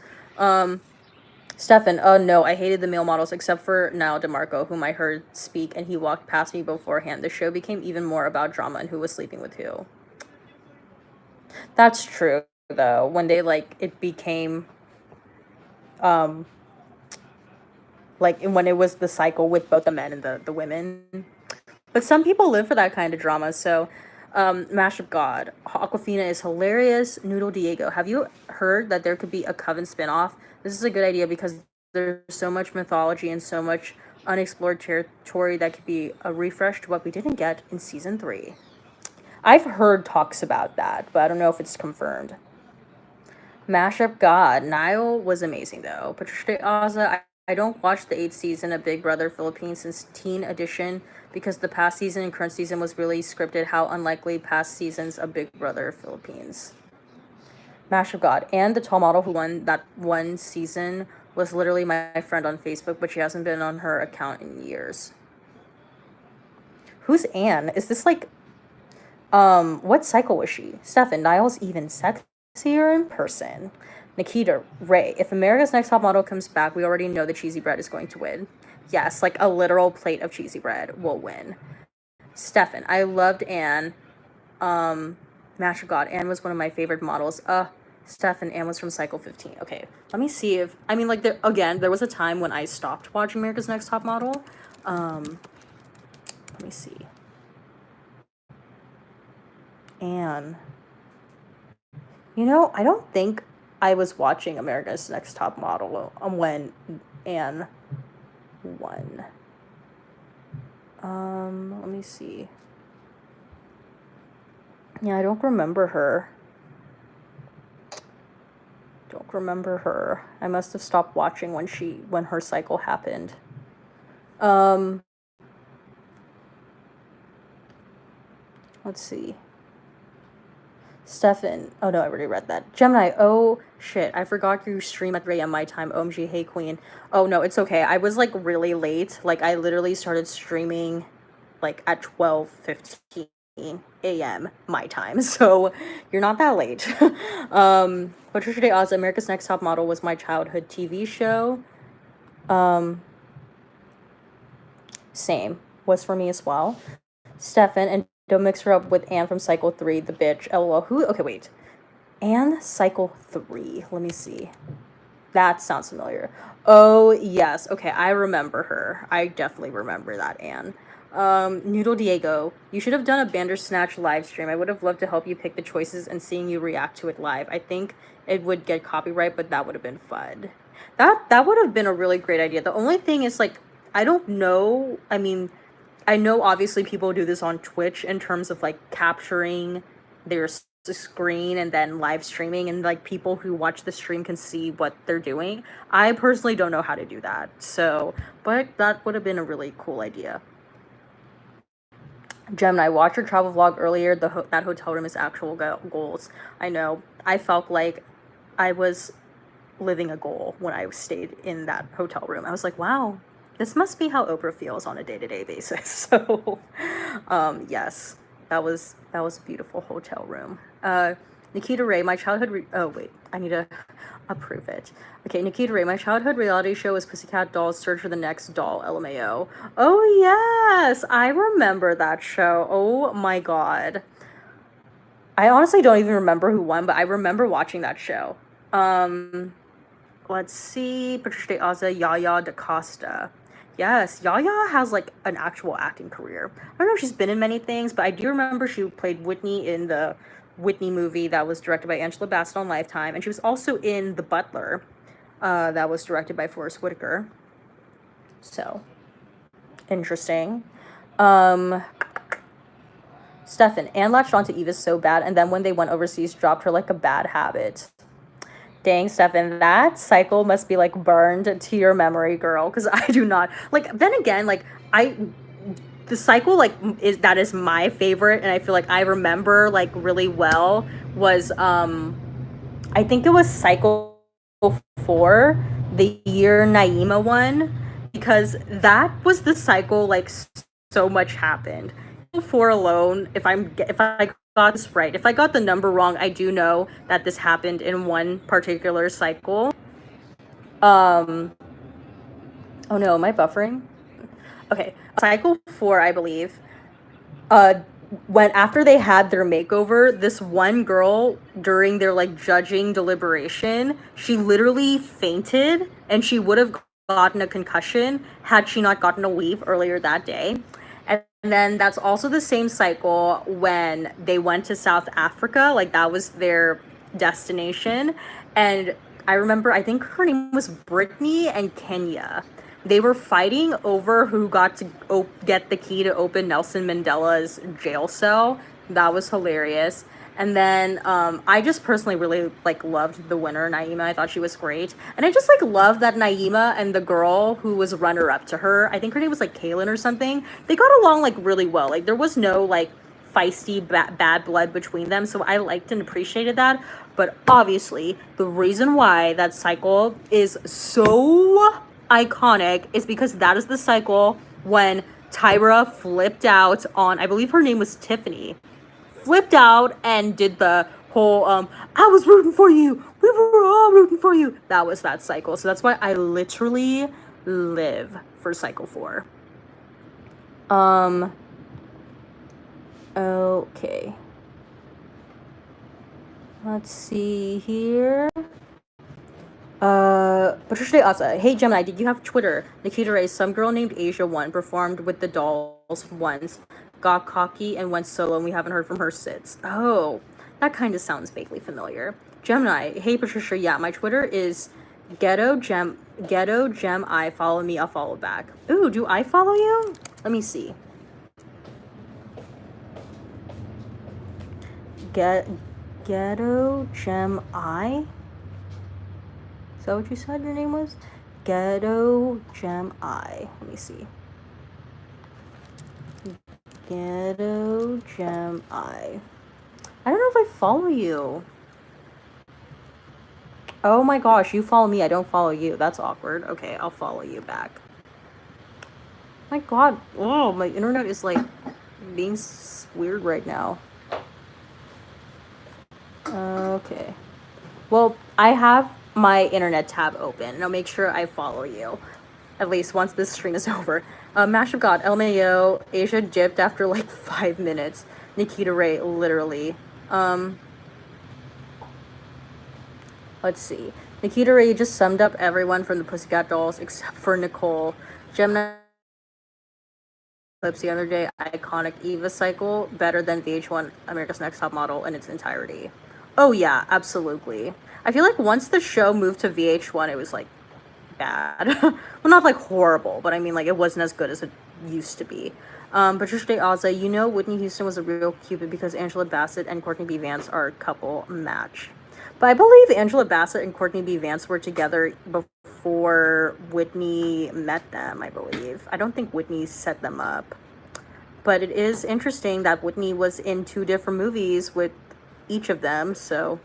Stefan, oh no, I hated the male models except for now DeMarco, whom I heard speak, and he walked past me beforehand. The show became even more about drama and who was sleeping with who. That's true, though. When they, like, it became, like, when it was the cycle with both the men and the women. But some people live for that kind of drama, so, Mashup God. Aquafina is hilarious. Noodle Diego, have you heard that there could be a Coven spinoff? This is a good idea because there's so much mythology and so much unexplored territory that could be a refresh to what we didn't get in season 3. I've heard talks about that, but I don't know if it's confirmed. Mashup God. Niall was amazing though. Patricia Aza, I don't watch the 8th season of Big Brother Philippines since Teen Edition because the past season and current season was really scripted. How unlikely past seasons of Big Brother Philippines. Mash of God. And the tall model who won that one season was literally my friend on Facebook, but she hasn't been on her account in years. Who's Anne? Is this like, what cycle was she? Stefan, Niall's even sexier in person. Nikita, Ray, if America's Next Top Model comes back, we already know the cheesy bread is going to win. Yes, like a literal plate of cheesy bread will win. Stefan, I loved Anne. Mash of God, Anne was one of my favorite models. Stefan, Anne was from Cycle 15. Okay, let me see if, I mean, like, there was a time when I stopped watching America's Next Top Model. Let me see. Anne. You know, I don't think I was watching America's Next Top Model when Anne won. Let me see. Yeah, I don't remember her. Don't remember her. I must have stopped watching when her cycle happened. Let's see. Stefan. Oh no, I already read that. Gemini. Oh shit, I forgot you stream at 3 a.m. my time. OMG, hey queen. Oh no, it's okay. I was like really late. Like I literally started streaming like at 12:15 a.m. my time. So you're not that late. Patricia Day Oz, America's Next Top Model was my childhood TV show. Same. Was for me as well. Stefan, and don't mix her up with Anne from Cycle 3, the bitch. LOL. Who? Okay, wait. Anne Cycle 3. Let me see. That sounds familiar. Oh, yes. Okay, I remember her. I definitely remember that, Anne. Noodle Diego, you should have done a Bandersnatch live stream. I would have loved to help you pick the choices and seeing you react to it live. I think it would get copyright, but that would have been fun. That would have been a really great idea. The only thing is, like, I don't know. I mean, I know obviously people do this on Twitch in terms of like capturing their screen and then live streaming, and like people who watch the stream can see what they're doing. I personally don't know how to do that. So, but that would have been a really cool idea. Gemini, watched your travel vlog earlier. That hotel room is actual goals. I know. I felt like I was living a goal when I stayed in that hotel room. I was like, wow, this must be how Oprah feels on a day-to-day basis. So, yes, that was a beautiful hotel room. Nikita Ray, my childhood. Oh wait, I need to approve it. Okay, Nikita Ray, my childhood reality show was Pussycat Dolls Search for the Next Doll. LMAO. Oh yes, I remember that show. Oh my god. I honestly don't even remember who won, but I remember watching that show. Let's see. Patricia de Aza, Yaya DaCosta. Yes, Yaya has like an actual acting career. I don't know if she's been in many things, but I do remember she played Whitney in the Whitney movie that was directed by Angela Bassett on Lifetime, and she was also in The Butler, that was directed by Forrest Whitaker. So interesting. Stefan, Anne latched onto Eva so bad, and then when they went overseas, dropped her like a bad habit. Dang, Stefan, that cycle must be like burned to your memory, girl. Because I do not like. Then again, like the cycle like is my favorite, and I feel like I remember like really well was I think it was cycle 4, the year Naima won, because that was the cycle like so much happened. 4 alone, if I got this right, if I got the number wrong, I do know that this happened in one particular cycle. Oh no, am I buffering? Okay, cycle 4, I believe. When after they had their makeover, this one girl during their like judging deliberation, she literally fainted, and she would have gotten a concussion had she not gotten a weave earlier that day. And then that's also the same cycle when they went to South Africa, like that was their destination. And I remember, I think her name was Brittany and Kenya. They were fighting over who got to get the key to open Nelson Mandela's jail cell. That was hilarious. And then I just personally really like loved the winner, Naima. I thought she was great. And I just like loved that Naima and the girl who was runner up to her, I think her name was like Kaylin or something, they got along like really well. Like there was no like feisty bad blood between them. So I liked and appreciated that. But obviously the reason why that cycle is so iconic is because that is the cycle when Tyra flipped out on, I believe her name was Tiffany, flipped out and did the whole I was rooting for you, we were all rooting for you. That was that cycle. So that's why I literally live for cycle 4. Okay, let's see here. Patricia Asa, hey Gemini, did you have Twitter? Nikita Ray, some girl named Asia won, performed with the dolls once, got cocky and went solo, and we haven't heard from her since. Oh, that kind of sounds vaguely familiar. Gemini, hey Patricia, yeah, my Twitter is ghetto gem I. Follow me, I'll follow back. Ooh, do I follow you? Let me see. Ghetto gem I. that what you said your name was? Ghetto Gem I. Let me see. Ghetto Gem I. I don't know if I follow you. Oh my gosh, you follow me, I don't follow you. That's awkward. Okay, I'll follow you back. My god. Oh, my internet is like being weird right now. Okay. Well, I have my internet tab open, and I'll make sure I follow you. At least once this stream is over. Mash of God, LMAO, Asia dipped after like 5 minutes. Nikita Ray, literally. Let's see. Nikita Ray just summed up everyone from the Pussycat Dolls except for Nicole. Gemini clips the other day, iconic Eva cycle, better than VH1 America's Next Top Model in its entirety. Oh yeah, absolutely. I feel like once the show moved to VH1, it was like bad. Well, not like horrible, but I mean like it wasn't as good as it used to be. Patricia Day Ozza, you know Whitney Houston was a real Cupid because Angela Bassett and Courtney B. Vance are a couple match. But I believe Angela Bassett and Courtney B. Vance were together before Whitney met them, I believe. I don't think Whitney set them up. But it is interesting that Whitney was in 2 different movies with each of them, so...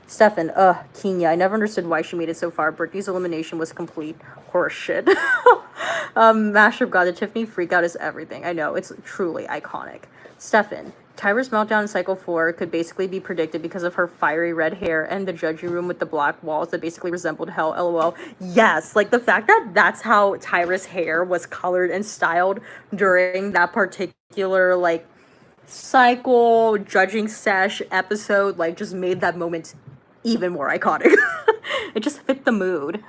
Stefan, Kenya, I never understood why she made it so far. Britney's elimination was complete horseshit. Mash of God, the Tiffany freakout is everything. I know, it's truly iconic. Stefan, Tyra's meltdown in Cycle 4 could basically be predicted because of her fiery red hair and the judging room with the black walls that basically resembled hell, lol. Yes, like the fact that that's how Tyra's hair was colored and styled during that particular, like, cycle judging sesh episode, like, just made that moment even more iconic. It just fit the mood.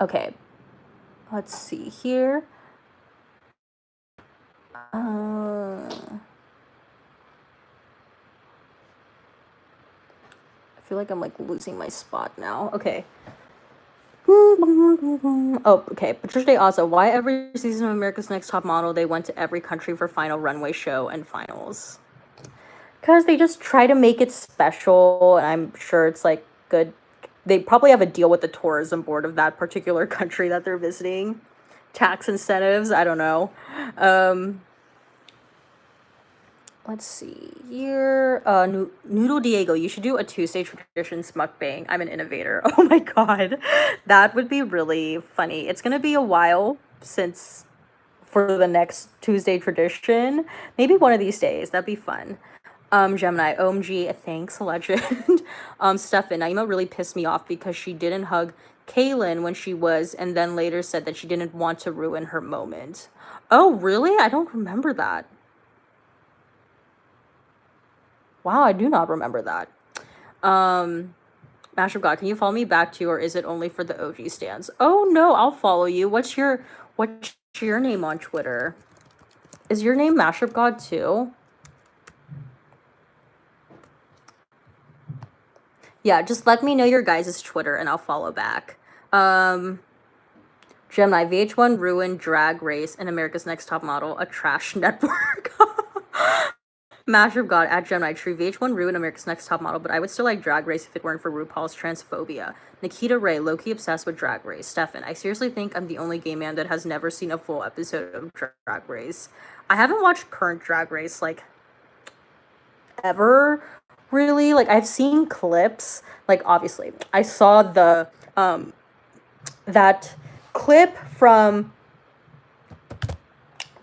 Okay. Let's see here. I feel like I'm like losing my spot now. Okay. Oh, okay. Patricia Day also. Why every season of America's Next Top Model they went to every country for final runway show and finals? Because they just try to make it special, and I'm sure it's like good. They probably have a deal with the tourism board of that particular country that they're visiting. Tax incentives, I don't know. Let's see here. Noodle Diego, you should do a Tuesday Traditions mukbang. I'm an innovator. Oh my god. That would be really funny. It's gonna be a while since for the next Tuesday Tradition. Maybe one of these days. That'd be fun. Gemini, OMG, thanks, legend. Stefan, Naima really pissed me off because she didn't hug Kaylin when she was, and then later said that she didn't want to ruin her moment. Oh, really? I don't remember that. Wow, I do not remember that. Mash of God, can you follow me back too, or is it only for the OG stands? Oh no, I'll follow you. What's your name on Twitter? Is your name Mash of God too? Yeah, just let me know your guys' Twitter and I'll follow back. Gemini, VH1 ruined Drag Race and America's Next Top Model, a trash network. Mash of God, at Gemini, true, VH1 ruined America's Next Top Model, but I would still like Drag Race if it weren't for RuPaul's transphobia. Nikita Ray, low-key obsessed with Drag Race. Stefan, I seriously think I'm the only gay man that has never seen a full episode of Drag Race. I haven't watched current Drag Race, like, ever, really. Like, I've seen clips. Like, obviously, I saw the, that clip from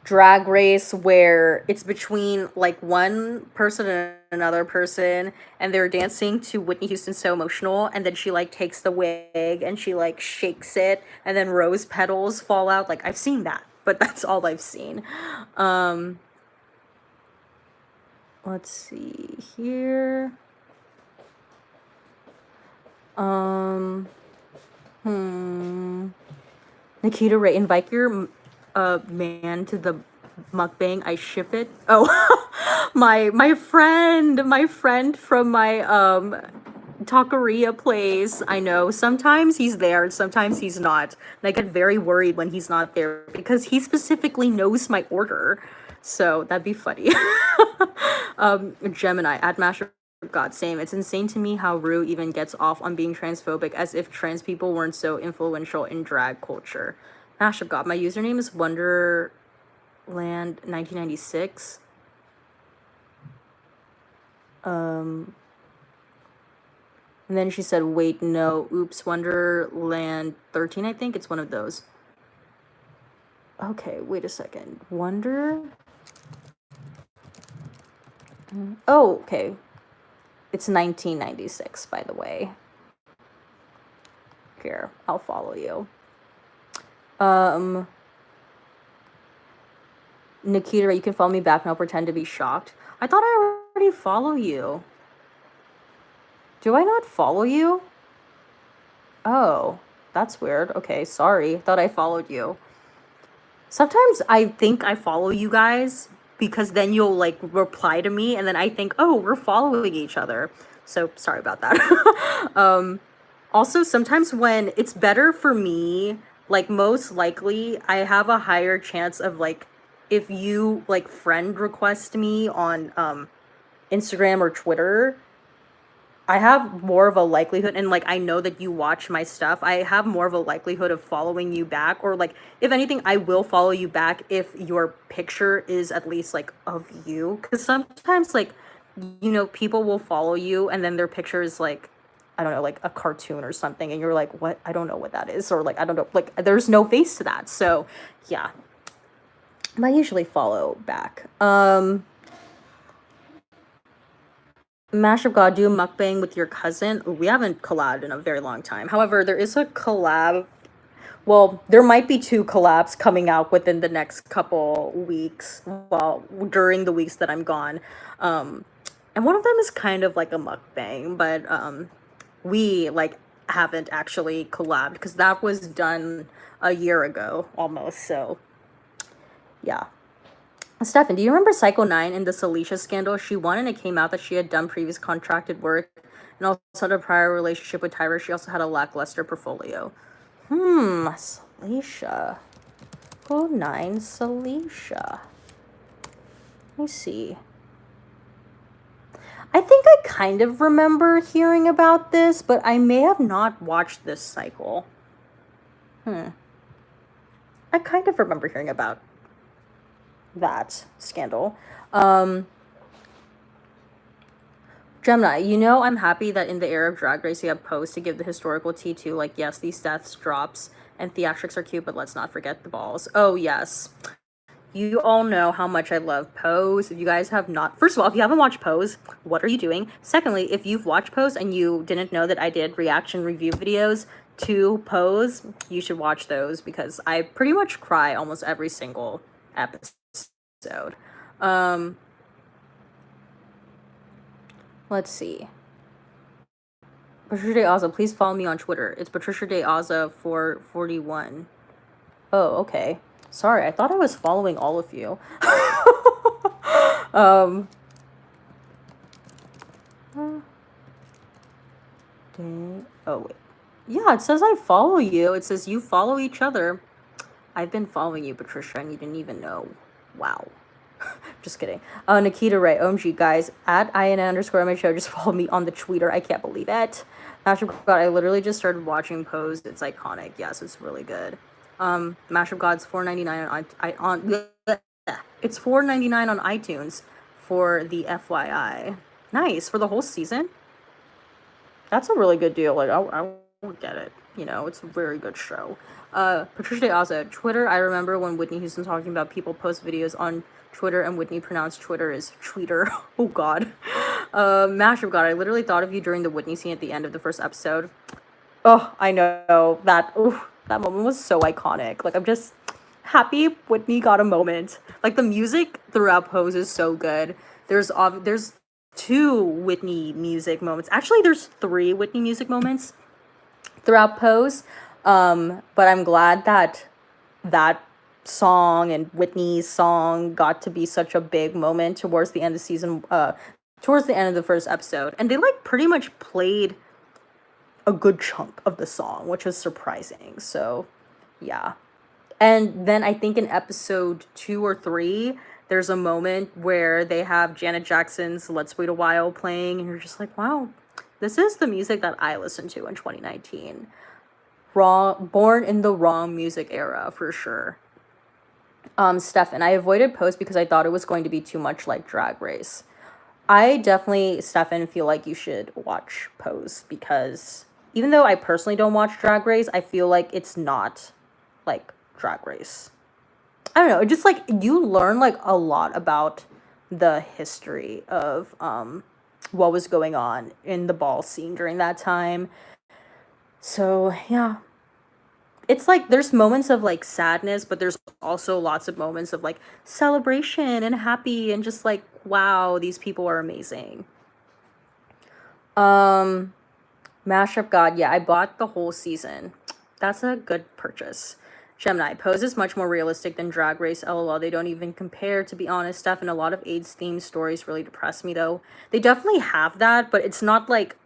Drag Race where it's between like one person and another person and they're dancing to Whitney Houston's So Emotional, and then she like takes the wig and she like shakes it and then rose petals fall out. Like, I've seen that, but that's all I've seen. Let's see here. Nikita Ray, invite your man to the mukbang. I ship it. Oh, my friend from my taqueria place. I know sometimes he's there and sometimes he's not, and I get very worried when he's not there because he specifically knows my order. So that'd be funny. Gemini, at Master God, same. It's insane to me how Rue even gets off on being transphobic, as if trans people weren't so influential in drag culture. Mash of God, my username is Wonderland1996. And then she said, wait, no, oops, Wonderland 13, I think. It's one of those. Okay, wait a second. Oh, okay. It's 1996, by the way. Here, I'll follow you. Nikita, you can follow me back and I'll pretend to be shocked. I thought I already follow you. Do I not follow you? Oh, that's weird. Okay, sorry. Thought I followed you. Sometimes I think I follow you guys because then you'll like reply to me and then I think, oh, we're following each other. So sorry about that. Also, sometimes when it's better for me, like most likely, I have a higher chance of like if you like friend request me on Instagram or Twitter, I have more of a likelihood, and like I know that you watch my stuff, I have more of a likelihood of following you back, or like if anything, I will follow you back if your picture is at least like of you. Because sometimes like, you know, people will follow you and then their picture is like, I don't know, like a cartoon or something, and you're like, what? I don't know what that is, or like I don't know, like there's no face to that. So yeah, I usually follow back. Mash of God, do a mukbang with your cousin. Ooh, we haven't collabed in a very long time. However, there is a collab. Well, there might be 2 collabs coming out within the next couple weeks. Well, during the weeks that I'm gone. And one of them is kind of like a mukbang, but we like haven't actually collabed because that was done a year ago almost. So yeah. Stefan, do you remember Psycho 9 in the Celicia scandal? She won and it came out that she had done previous contracted work and also had a prior relationship with Tyra. She also had a lackluster portfolio. Celicia. Psycho 9 Celicia. Let me see. I think I kind of remember hearing about this, but I may have not watched this cycle. I kind of remember hearing about that scandal. Gemini, you know I'm happy that in the era of Drag Race you have Pose to give the historical tea to, like, yes, these deaths, drops, and theatrics are cute, but let's not forget the balls. Oh, yes. You all know how much I love Pose. If you guys have not... First of all, if you haven't watched Pose, what are you doing? Secondly, if you've watched Pose and you didn't know that I did reaction review videos to Pose, you should watch those because I pretty much cry almost every single episode. Let's see. Patricia De Aza, please follow me on Twitter. It's Patricia De Aza 441. Oh, okay. Sorry, I thought I was following all of you. Oh, wait. Yeah, it says I follow you. It says you follow each other. I've been following you, Patricia, and you didn't even know. Wow. Just kidding. Nikita Ray, OMG, guys, at INA_my show, just follow me on the Twitter. I can't believe it. Mash of God, I literally just started watching Pose. It's iconic. Yes, it's really good. Mash of God's $4.99 it's $4.99 on iTunes for the FYI. Nice, for the whole season? That's a really good deal. Like, I won't get it. You know, it's a very good show. Patricia De Aza, Twitter, I remember when Whitney Houston talking about people post videos on Twitter and Whitney pronounced Twitter as Tweeter. Oh, God. Mash of God, I literally thought of you during the Whitney scene at the end of the first episode. Oh, I know. That moment was so iconic. Like, I'm just happy Whitney got a moment. Like, the music throughout Pose is so good. There's 2 Whitney music moments. Actually, there's 3 Whitney music moments throughout Pose. But I'm glad that that song and Whitney's song got to be such a big moment towards the end of season, towards the end of the first episode. And they like pretty much played a good chunk of the song, which was surprising. So yeah. And then I think in episode 2 or 3, there's a moment where they have Janet Jackson's Let's Wait a While playing, and you're just like, wow, this is the music that I listened to in 2019. Born in the wrong music era, for sure. Stefan, I avoided Post because I thought it was going to be too much like Drag Race. I definitely, Stefan, feel like you should watch Pose, because even though I personally don't watch Drag Race, I feel like it's not like Drag Race. I don't know, just like you learn like a lot about the history of what was going on in the ball scene during that time. So yeah, it's like there's moments of like sadness, but there's also lots of moments of like celebration and happy and just like, wow, these people are amazing. Mashup God, yeah, I bought the whole season. That's a good purchase. Gemini, Pose is much more realistic than Drag Race, lol. They don't even compare, to be honest. Stuff, and a lot of AIDS themed stories really depress me though. They definitely have that, but it's not like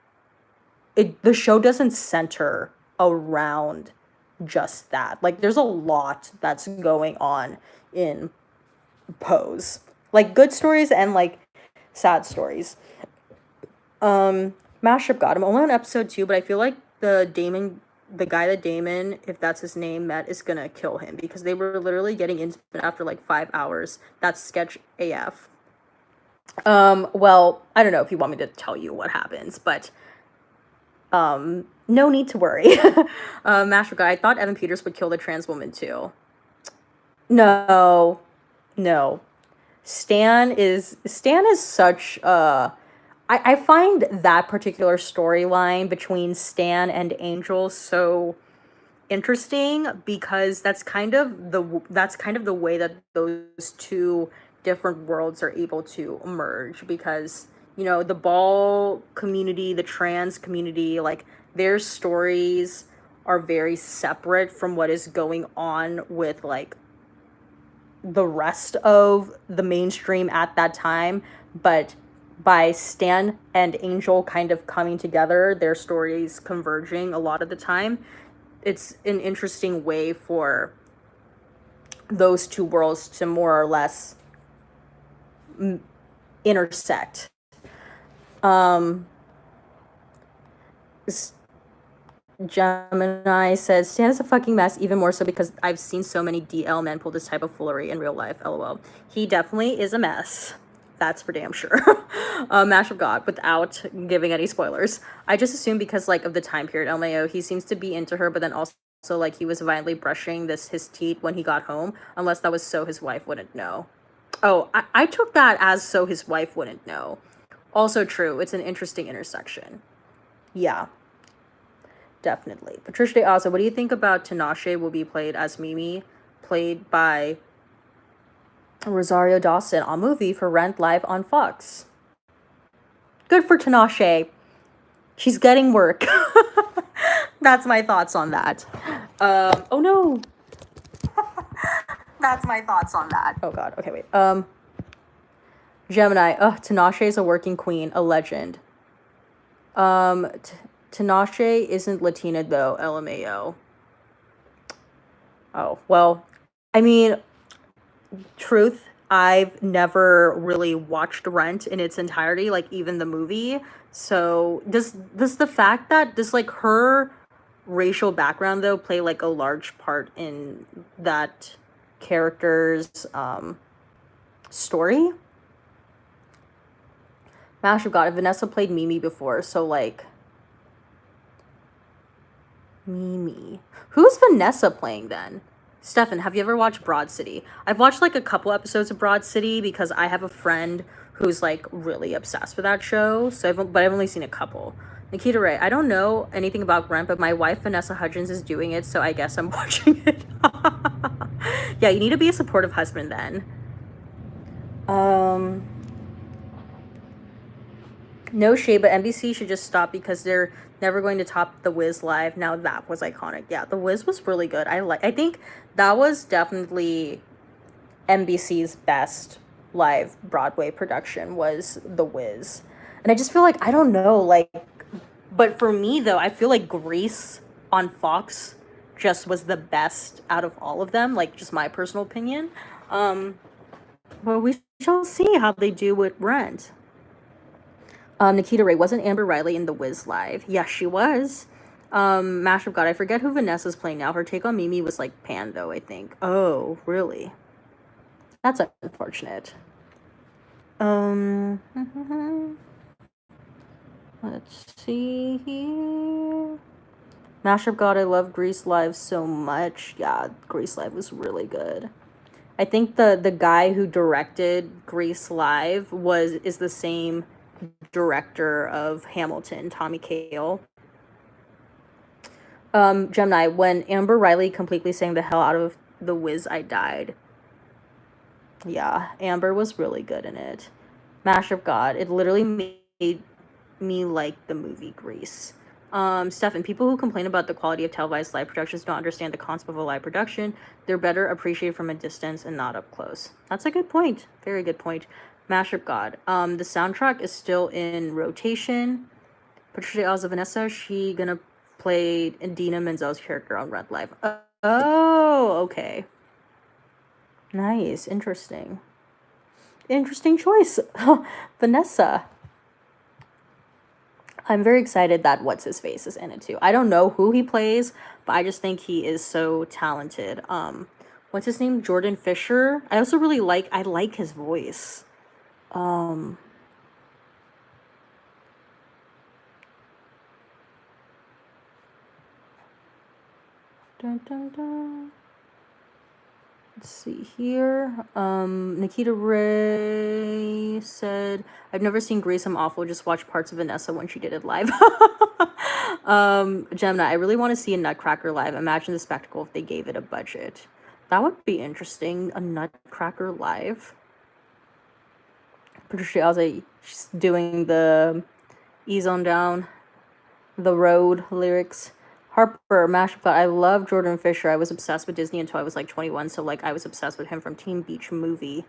the show doesn't center around just that. Like there's a lot that's going on in Pose. Like good stories and like sad stories. Mashup God, I'm only on episode 2, but I feel like the guy that Damon, if that's his name, met, is gonna kill him, because they were literally getting intimate after like 5 hours. That's sketch AF. Well, I don't know if you want me to tell you what happens, but no need to worry. Mashup God, I thought Evan Peters would kill the trans woman too. No. Stan is such I find that particular storyline between Stan and Angel so interesting, because that's kind of the way that those two different worlds are able to emerge, because the ball community, the trans community, like their stories are very separate from what is going on with like the rest of the mainstream at that time. But by Stan and Angel kind of coming together, their stories converging a lot of the time, it's an interesting way for those two worlds to more or less intersect. Gemini says, Stan is a fucking mess, even more so because I've seen so many DL men pull this type of foolery in real life, lol. He definitely is a mess. That's for damn sure. Mashup God, without giving any spoilers. I just assumed because like of the time period, LMAO, he seems to be into her, but then also like he was violently brushing his teeth when he got home, unless that was so his wife wouldn't know. Oh, I took that as so his wife wouldn't know. Also true. It's an interesting intersection. Yeah. Definitely. Patricia De Asa, what do you think about Tinashe will be played as Mimi, played by Rosario Dawson on movie for Rent live on Fox? Good for Tinashe. She's getting work. That's my thoughts on that. Oh no. That's my thoughts on that. Oh god. Okay, wait. Gemini. Tinashe is a working queen, a legend. Tinashe isn't Latina though, LMAO. Oh, well, I mean, truth, I've never really watched Rent in its entirety, like even the movie. So does the fact that does like her racial background though play like a large part in that character's story? Mashup God, Vanessa played Mimi before, so like Mimi. Who's Vanessa playing then? Stefan, have you ever watched Broad City? I've watched like a couple episodes of Broad City because I have a friend who's like really obsessed with that show. So I've only seen a couple. Nikita Ray, I don't know anything about Rent, but my wife Vanessa Hudgens is doing it, so I guess I'm watching it. Yeah, you need to be a supportive husband then. No shade, but NBC should just stop because they're never going to top The Wiz live. Now that was iconic. Yeah, The Wiz was really good. I think that was definitely NBC's best live Broadway production was The Wiz. And I just feel like, I don't know, like, but for me though, I feel like Grease on Fox just was the best out of all of them, like just my personal opinion. Well, we shall see how they do with Rent. Nikita Ray, wasn't Amber Riley in the Wiz Live? Yes, she was. Mash of God, I forget who Vanessa's playing now. Her take on Mimi was like Pando, I think. Oh, really? That's unfortunate. Let's see here. Mash of God, I love Grease Live so much. Yeah, Grease Live was really good. I think the guy who directed Grease Live is the same director of Hamilton, Tommy Kail. Gemini, when Amber Riley completely sang the hell out of The Wiz, I died. Yeah, Amber was really good in it. Mash of God, it literally made me like the movie Grease. Stefan, people who complain about the quality of televised live productions don't understand the concept of a live production. They're better appreciated from a distance and not up close. That's a good point. Very good point. Mashup God. The soundtrack is still in rotation. Patricia Alza Vanessa, she gonna play Dina Menzel's character on Red Live. Oh, okay. Nice. Interesting. Interesting choice. Vanessa. I'm very excited that What's-His-Face is in it too. I don't know who he plays, but I just think he is so talented. What's his name? Jordan Fisher. I also really like his voice. Dun, dun, dun. Let's see here. Nikita Ray said, I've never seen Grace. I'm awful. Just watch parts of Vanessa when she did it live. Gemini, I really want to see a Nutcracker live. Imagine the spectacle if they gave it a budget. That would be interesting. A Nutcracker live. Patricia Alza, she's doing the Ease on Down, The Road lyrics. Harper, Mashup God, I love Jordan Fisher. I was obsessed with Disney until I was like 21, so like I was obsessed with him from Teen Beach Movie.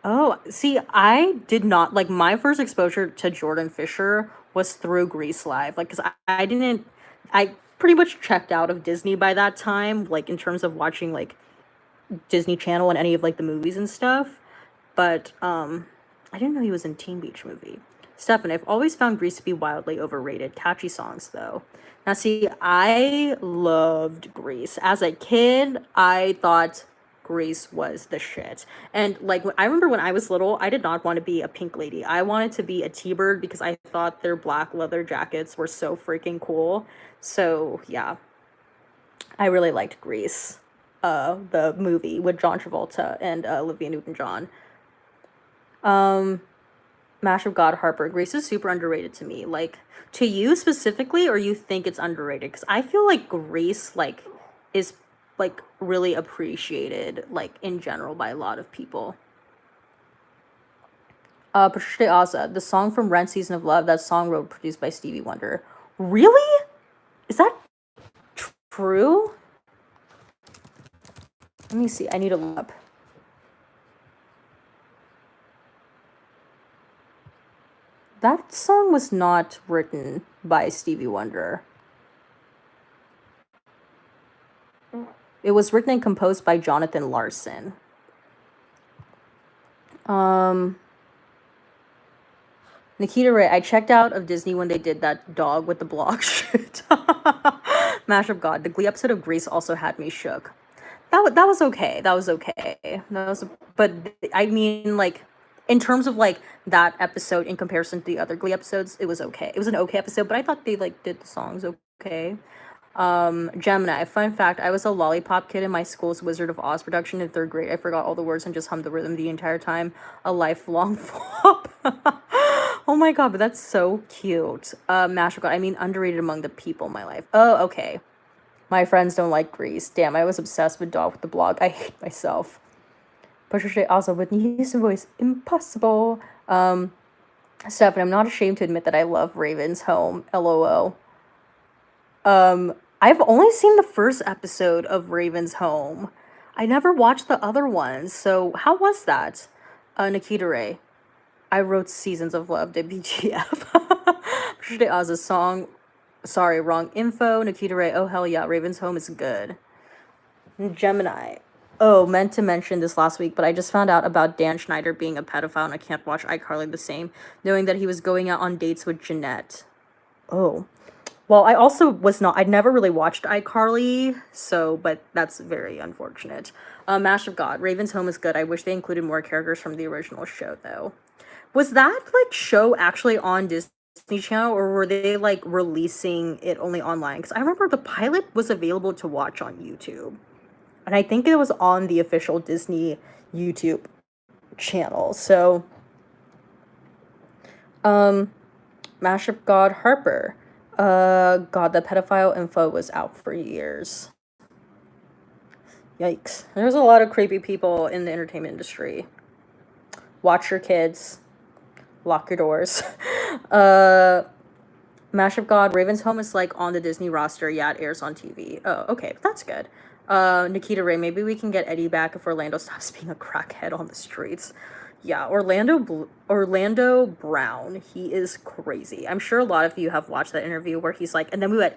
Oh, see, I did not, like, my first exposure to Jordan Fisher was through Grease Live. Like, because I pretty much checked out of Disney by that time, like, in terms of watching, like, Disney Channel and any of, like, the movies and stuff. But, I didn't know he was in Teen Beach Movie. Stefan, I've always found Grease to be wildly overrated. Catchy songs, though. Now, see, I loved Grease. As a kid, I thought Grease was the shit. And, like, I remember when I was little, I did not want to be a pink lady. I wanted to be a T-Bird because I thought their black leather jackets were so freaking cool. So, yeah. I really liked Grease. The movie with John Travolta and Olivia Newton-John. Mash of God, Harper. Grease is super underrated to me. Like, to you specifically, or you think it's underrated? Because I feel like Grease, like, is, like, really appreciated, like, in general by a lot of people. Patricia Aza, the song from Rent Season of Love, that song wrote produced by Stevie Wonder. Really? Is that true? Let me see. I need to look up. That song was not written by Stevie Wonder. It was written and composed by Jonathan Larson. Nikita Ray, I checked out of Disney when they did that dog with the block shit. Mash of God. The Glee episode of Grease also had me shook. That was okay. That was okay. But I mean, like, in terms of, like, that episode in comparison to the other Glee episodes, it was okay. It was an okay episode, but I thought they, like, did the songs okay. Gemini, fun fact, I was a lollipop kid in my school's Wizard of Oz production in 3rd grade. I forgot all the words and just hummed the rhythm the entire time. A lifelong flop. Oh my god, but that's so cute. Mash of God, I mean underrated among the people in my life. Oh, okay. My friends don't like Grease. Damn, I was obsessed with Dog with the Blog. I hate myself. Patricia also Whitney Houston voice. Impossible. Stefan, I'm not ashamed to admit that I love Raven's Home. LOL. I've only seen the first episode of Raven's Home. I never watched the other ones. So how was that? Nikita Ray. I wrote Seasons of Love, WTF. Patricia Oz's song. Sorry, wrong info. Nikita Ray. Oh, hell yeah. Raven's Home is good. Gemini. Oh, meant to mention this last week, but I just found out about Dan Schneider being a pedophile, and I can't watch iCarly the same, knowing that he was going out on dates with Jeanette. Oh. Well, I also was not, I'd never really watched iCarly, so, but that's very unfortunate. Mash of God. Raven's Home is good. I wish they included more characters from the original show, though. Was that, like, show actually on Disney Channel, or were they, like, releasing it only online? Because I remember the pilot was available to watch on YouTube. And I think it was on the official Disney YouTube channel. So, Mashup God Harper. God, the pedophile info was out for years. Yikes. There's a lot of creepy people in the entertainment industry. Watch your kids. Lock your doors. Mashup God, Raven's Home is like on the Disney roster. Yeah, it airs on TV. Oh, okay. That's good. Nikita Ray, maybe we can get Eddie back if Orlando stops being a crackhead on the streets. Yeah, Orlando Brown, he is crazy. I'm sure a lot of you have watched that interview where he's like, and then we went,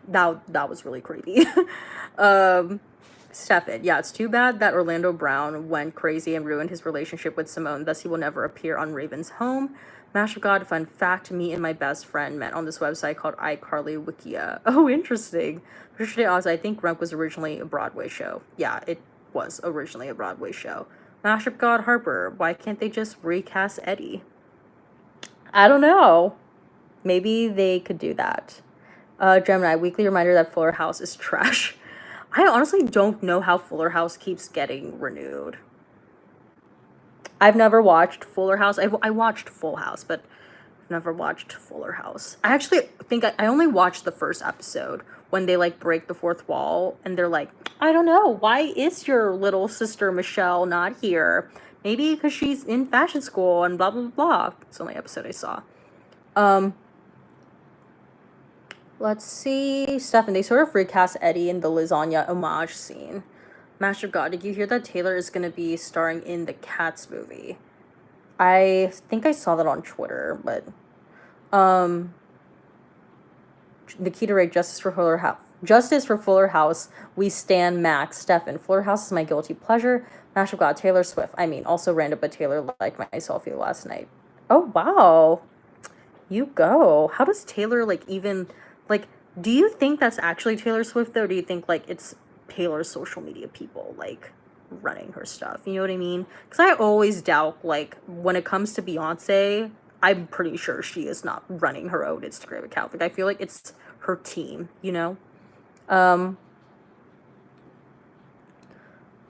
that was really creepy. Stefan, yeah, it's too bad that Orlando Brown went crazy and ruined his relationship with Simone, thus he will never appear on Raven's Home. Mash of God, fun fact, me and my best friend met on this website called iCarly Wikia. Oh, interesting. Patricia Oz, I think Rump was originally a Broadway show. Yeah, it was originally a Broadway show. Mash of God Harper, why can't they just recast Eddie? I don't know. Maybe they could do that. Gemini, weekly reminder that Fuller House is trash. I honestly don't know how Fuller House keeps getting renewed. I've never watched Fuller House. I watched Full House, but I've never watched Fuller House. I actually think I only watched the first episode when they like break the fourth wall and they're like, I don't know, why is your little sister Michelle not here? Maybe because she's in fashion school and blah blah blah. It's the only episode I saw. Let's see. Stefan, they sort of recast Eddie in the lasagna homage scene. Master of God, did you hear that Taylor is going to be starring in the Cats movie? I think I saw that on Twitter, but Nikita Ray, Justice for Fuller House. Justice for Fuller House. We stand Max. Stefan, Fuller House is my guilty pleasure. Master of God, Taylor Swift. I mean, also random, but Taylor liked my selfie last night. Oh, wow. You go. How does Taylor, like, even, like, do you think that's actually Taylor Swift, though? Or do you think, like, it's Taylor's social media people, like, running her stuff? You know what I mean? Because I always doubt, like, when it comes to Beyonce, I'm pretty sure she is not running her own Instagram account. Like, I feel like it's her team, you know?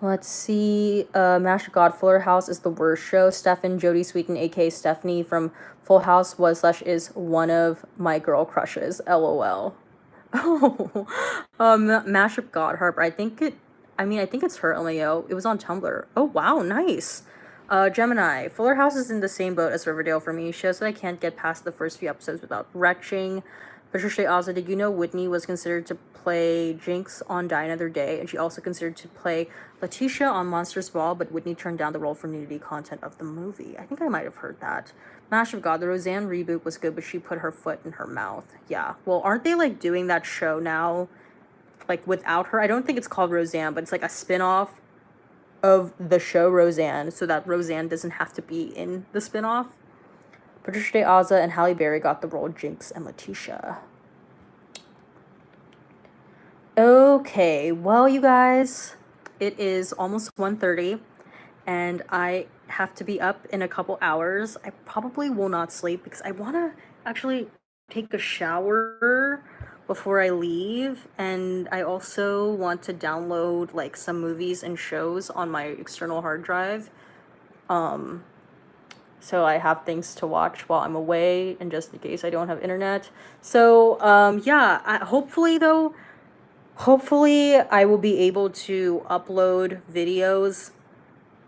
Let's see. Master God, Fuller House is the worst show. Stefan, Jodie Sweetin, aka Stephanie from Full House, was/is one of my girl crushes. LOL. Oh, Mashup God Harper. I think it's her LAO. It was on Tumblr. Oh wow, nice. Gemini. Fuller House is in the same boat as Riverdale for me. Shows that I can't get past the first few episodes without retching. Patricia Ozza, did you know Whitney was considered to play Jinx on Die Another Day, and she also considered to play Letitia on Monsters Ball, but Whitney turned down the role for nudity content of the movie. I think I might have heard that. Mash of God, the Roseanne reboot was good, but she put her foot in her mouth. Yeah. Well, aren't they, like, doing that show now, like, without her? I don't think it's called Roseanne, but it's, like, a spin-off of the show Roseanne, so that Roseanne doesn't have to be in the spin-off. Patricia Day Ozza and Halle Berry got the role Jinx and Letitia. Okay, well, you guys, it is almost 1:30, and I have to be up in a couple hours. I probably will not sleep because I want to actually take a shower before I leave, and I also want to download, like, some movies and shows on my external hard drive. So I have things to watch while I'm away, and just in case I don't have internet. So, yeah, hopefully I will be able to upload videos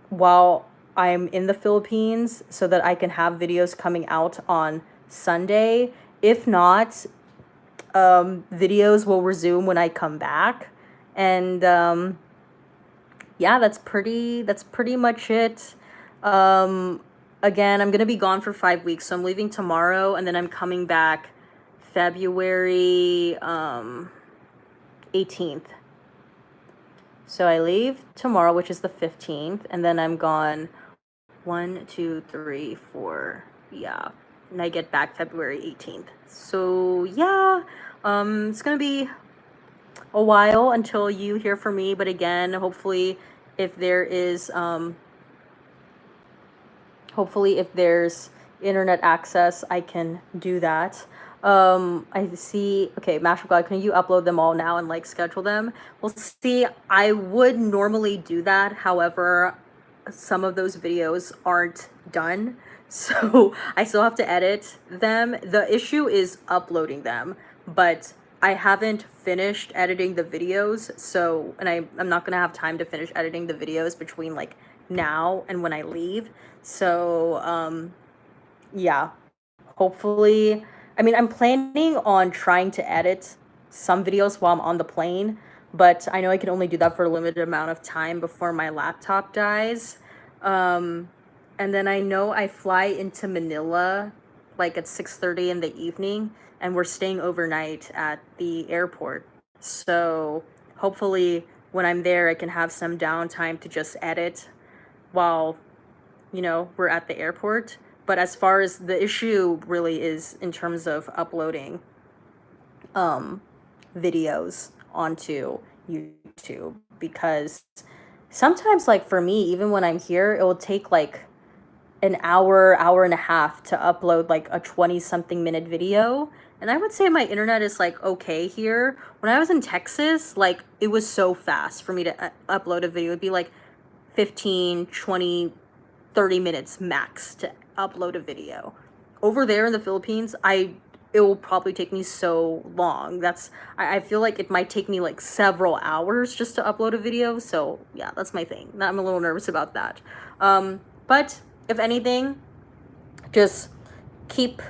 while I'm in the Philippines so that I can have videos coming out on Sunday. If not, videos will resume when I come back. And, yeah, that's pretty much it. Again, I'm going to be gone for 5 weeks, so I'm leaving tomorrow, and then I'm coming back February 18th. So I leave tomorrow, which is the 15th, and then I'm gone 1, 2, 3, 4. Yeah. And I get back February 18th. So yeah, it's gonna be a while until you hear from me, but again, if there is hopefully if there's internet access, I can do that. I see. Okay, Mashup God, can you upload them all now and like schedule them? Well, see, I would normally do that. However, some of those videos aren't done, so I still have to edit them. The issue is uploading them, but I haven't finished editing the videos, so I'm not gonna have time to finish editing the videos between like now and when I leave. So yeah, hopefully, I mean, I'm planning on trying to edit some videos while I'm on the plane, but I know I can only do that for a limited amount of time before my laptop dies. Um, and then I know I fly into Manila like at 6:30 in the evening, and we're staying overnight at the airport. So hopefully when I'm there, I can have some downtime to just edit while we're at the airport. But as far as the issue really is in terms of uploading videos onto YouTube, because sometimes, like for me, even when I'm here, it will take like an hour and a half to upload like a 20 something minute video. And I would say my internet is like okay here. When I was in Texas, like it was so fast for me to upload a video. It'd be like 15, 20, 30 minutes max to upload a video. Over there in the Philippines, it will probably take me so long. I feel like it might take me like several hours just to upload a video. So yeah, that's my thing. I'm a little nervous about that. But if anything, just keep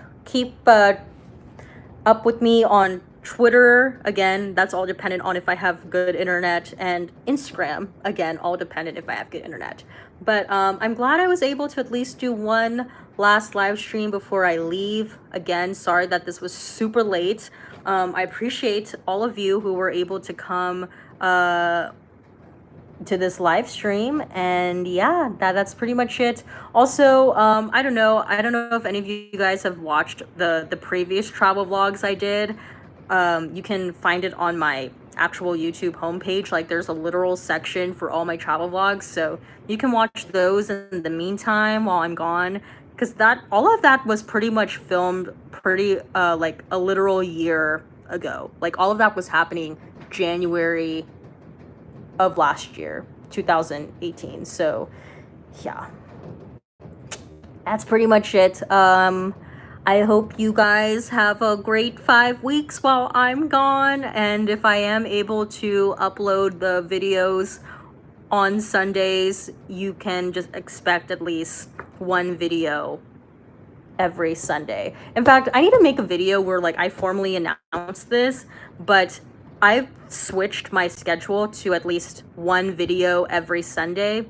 up with me on Twitter. Again, that's all dependent on if I have good internet, and Instagram, again, all dependent if I have good internet. But I'm glad I was able to at least do one last live stream before I leave. Again, sorry that this was super late. I appreciate all of you who were able to come to this live stream, and yeah, that's pretty much it. Also, I don't know if any of you guys have watched the previous travel vlogs I did. You can find it on my actual YouTube homepage. Like there's a literal section for all my travel vlogs, so you can watch those in the meantime while I'm gone, because that all of that was pretty much filmed pretty like a literal year ago. Like all of that was happening January of last year, 2018. So yeah, that's pretty much it. I hope you guys have a great 5 weeks while I'm gone, and if I am able to upload the videos on Sundays, you can just expect at least one video every Sunday. In fact, I need to make a video where like I formally announce this, but I've switched my schedule to at least one video every Sunday,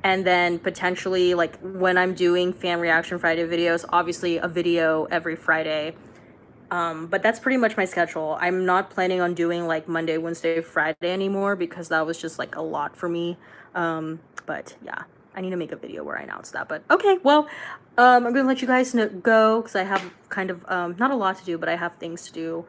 and then potentially like when I'm doing fan reaction Friday videos, obviously a video every Friday. But that's pretty much my schedule. I'm not planning on doing like Monday, Wednesday, Friday anymore, because that was just like a lot for me. But yeah, I need to make a video where I announce that. But okay, well, I'm gonna let you guys go, because I have kind of not a lot to do, but I have things to do.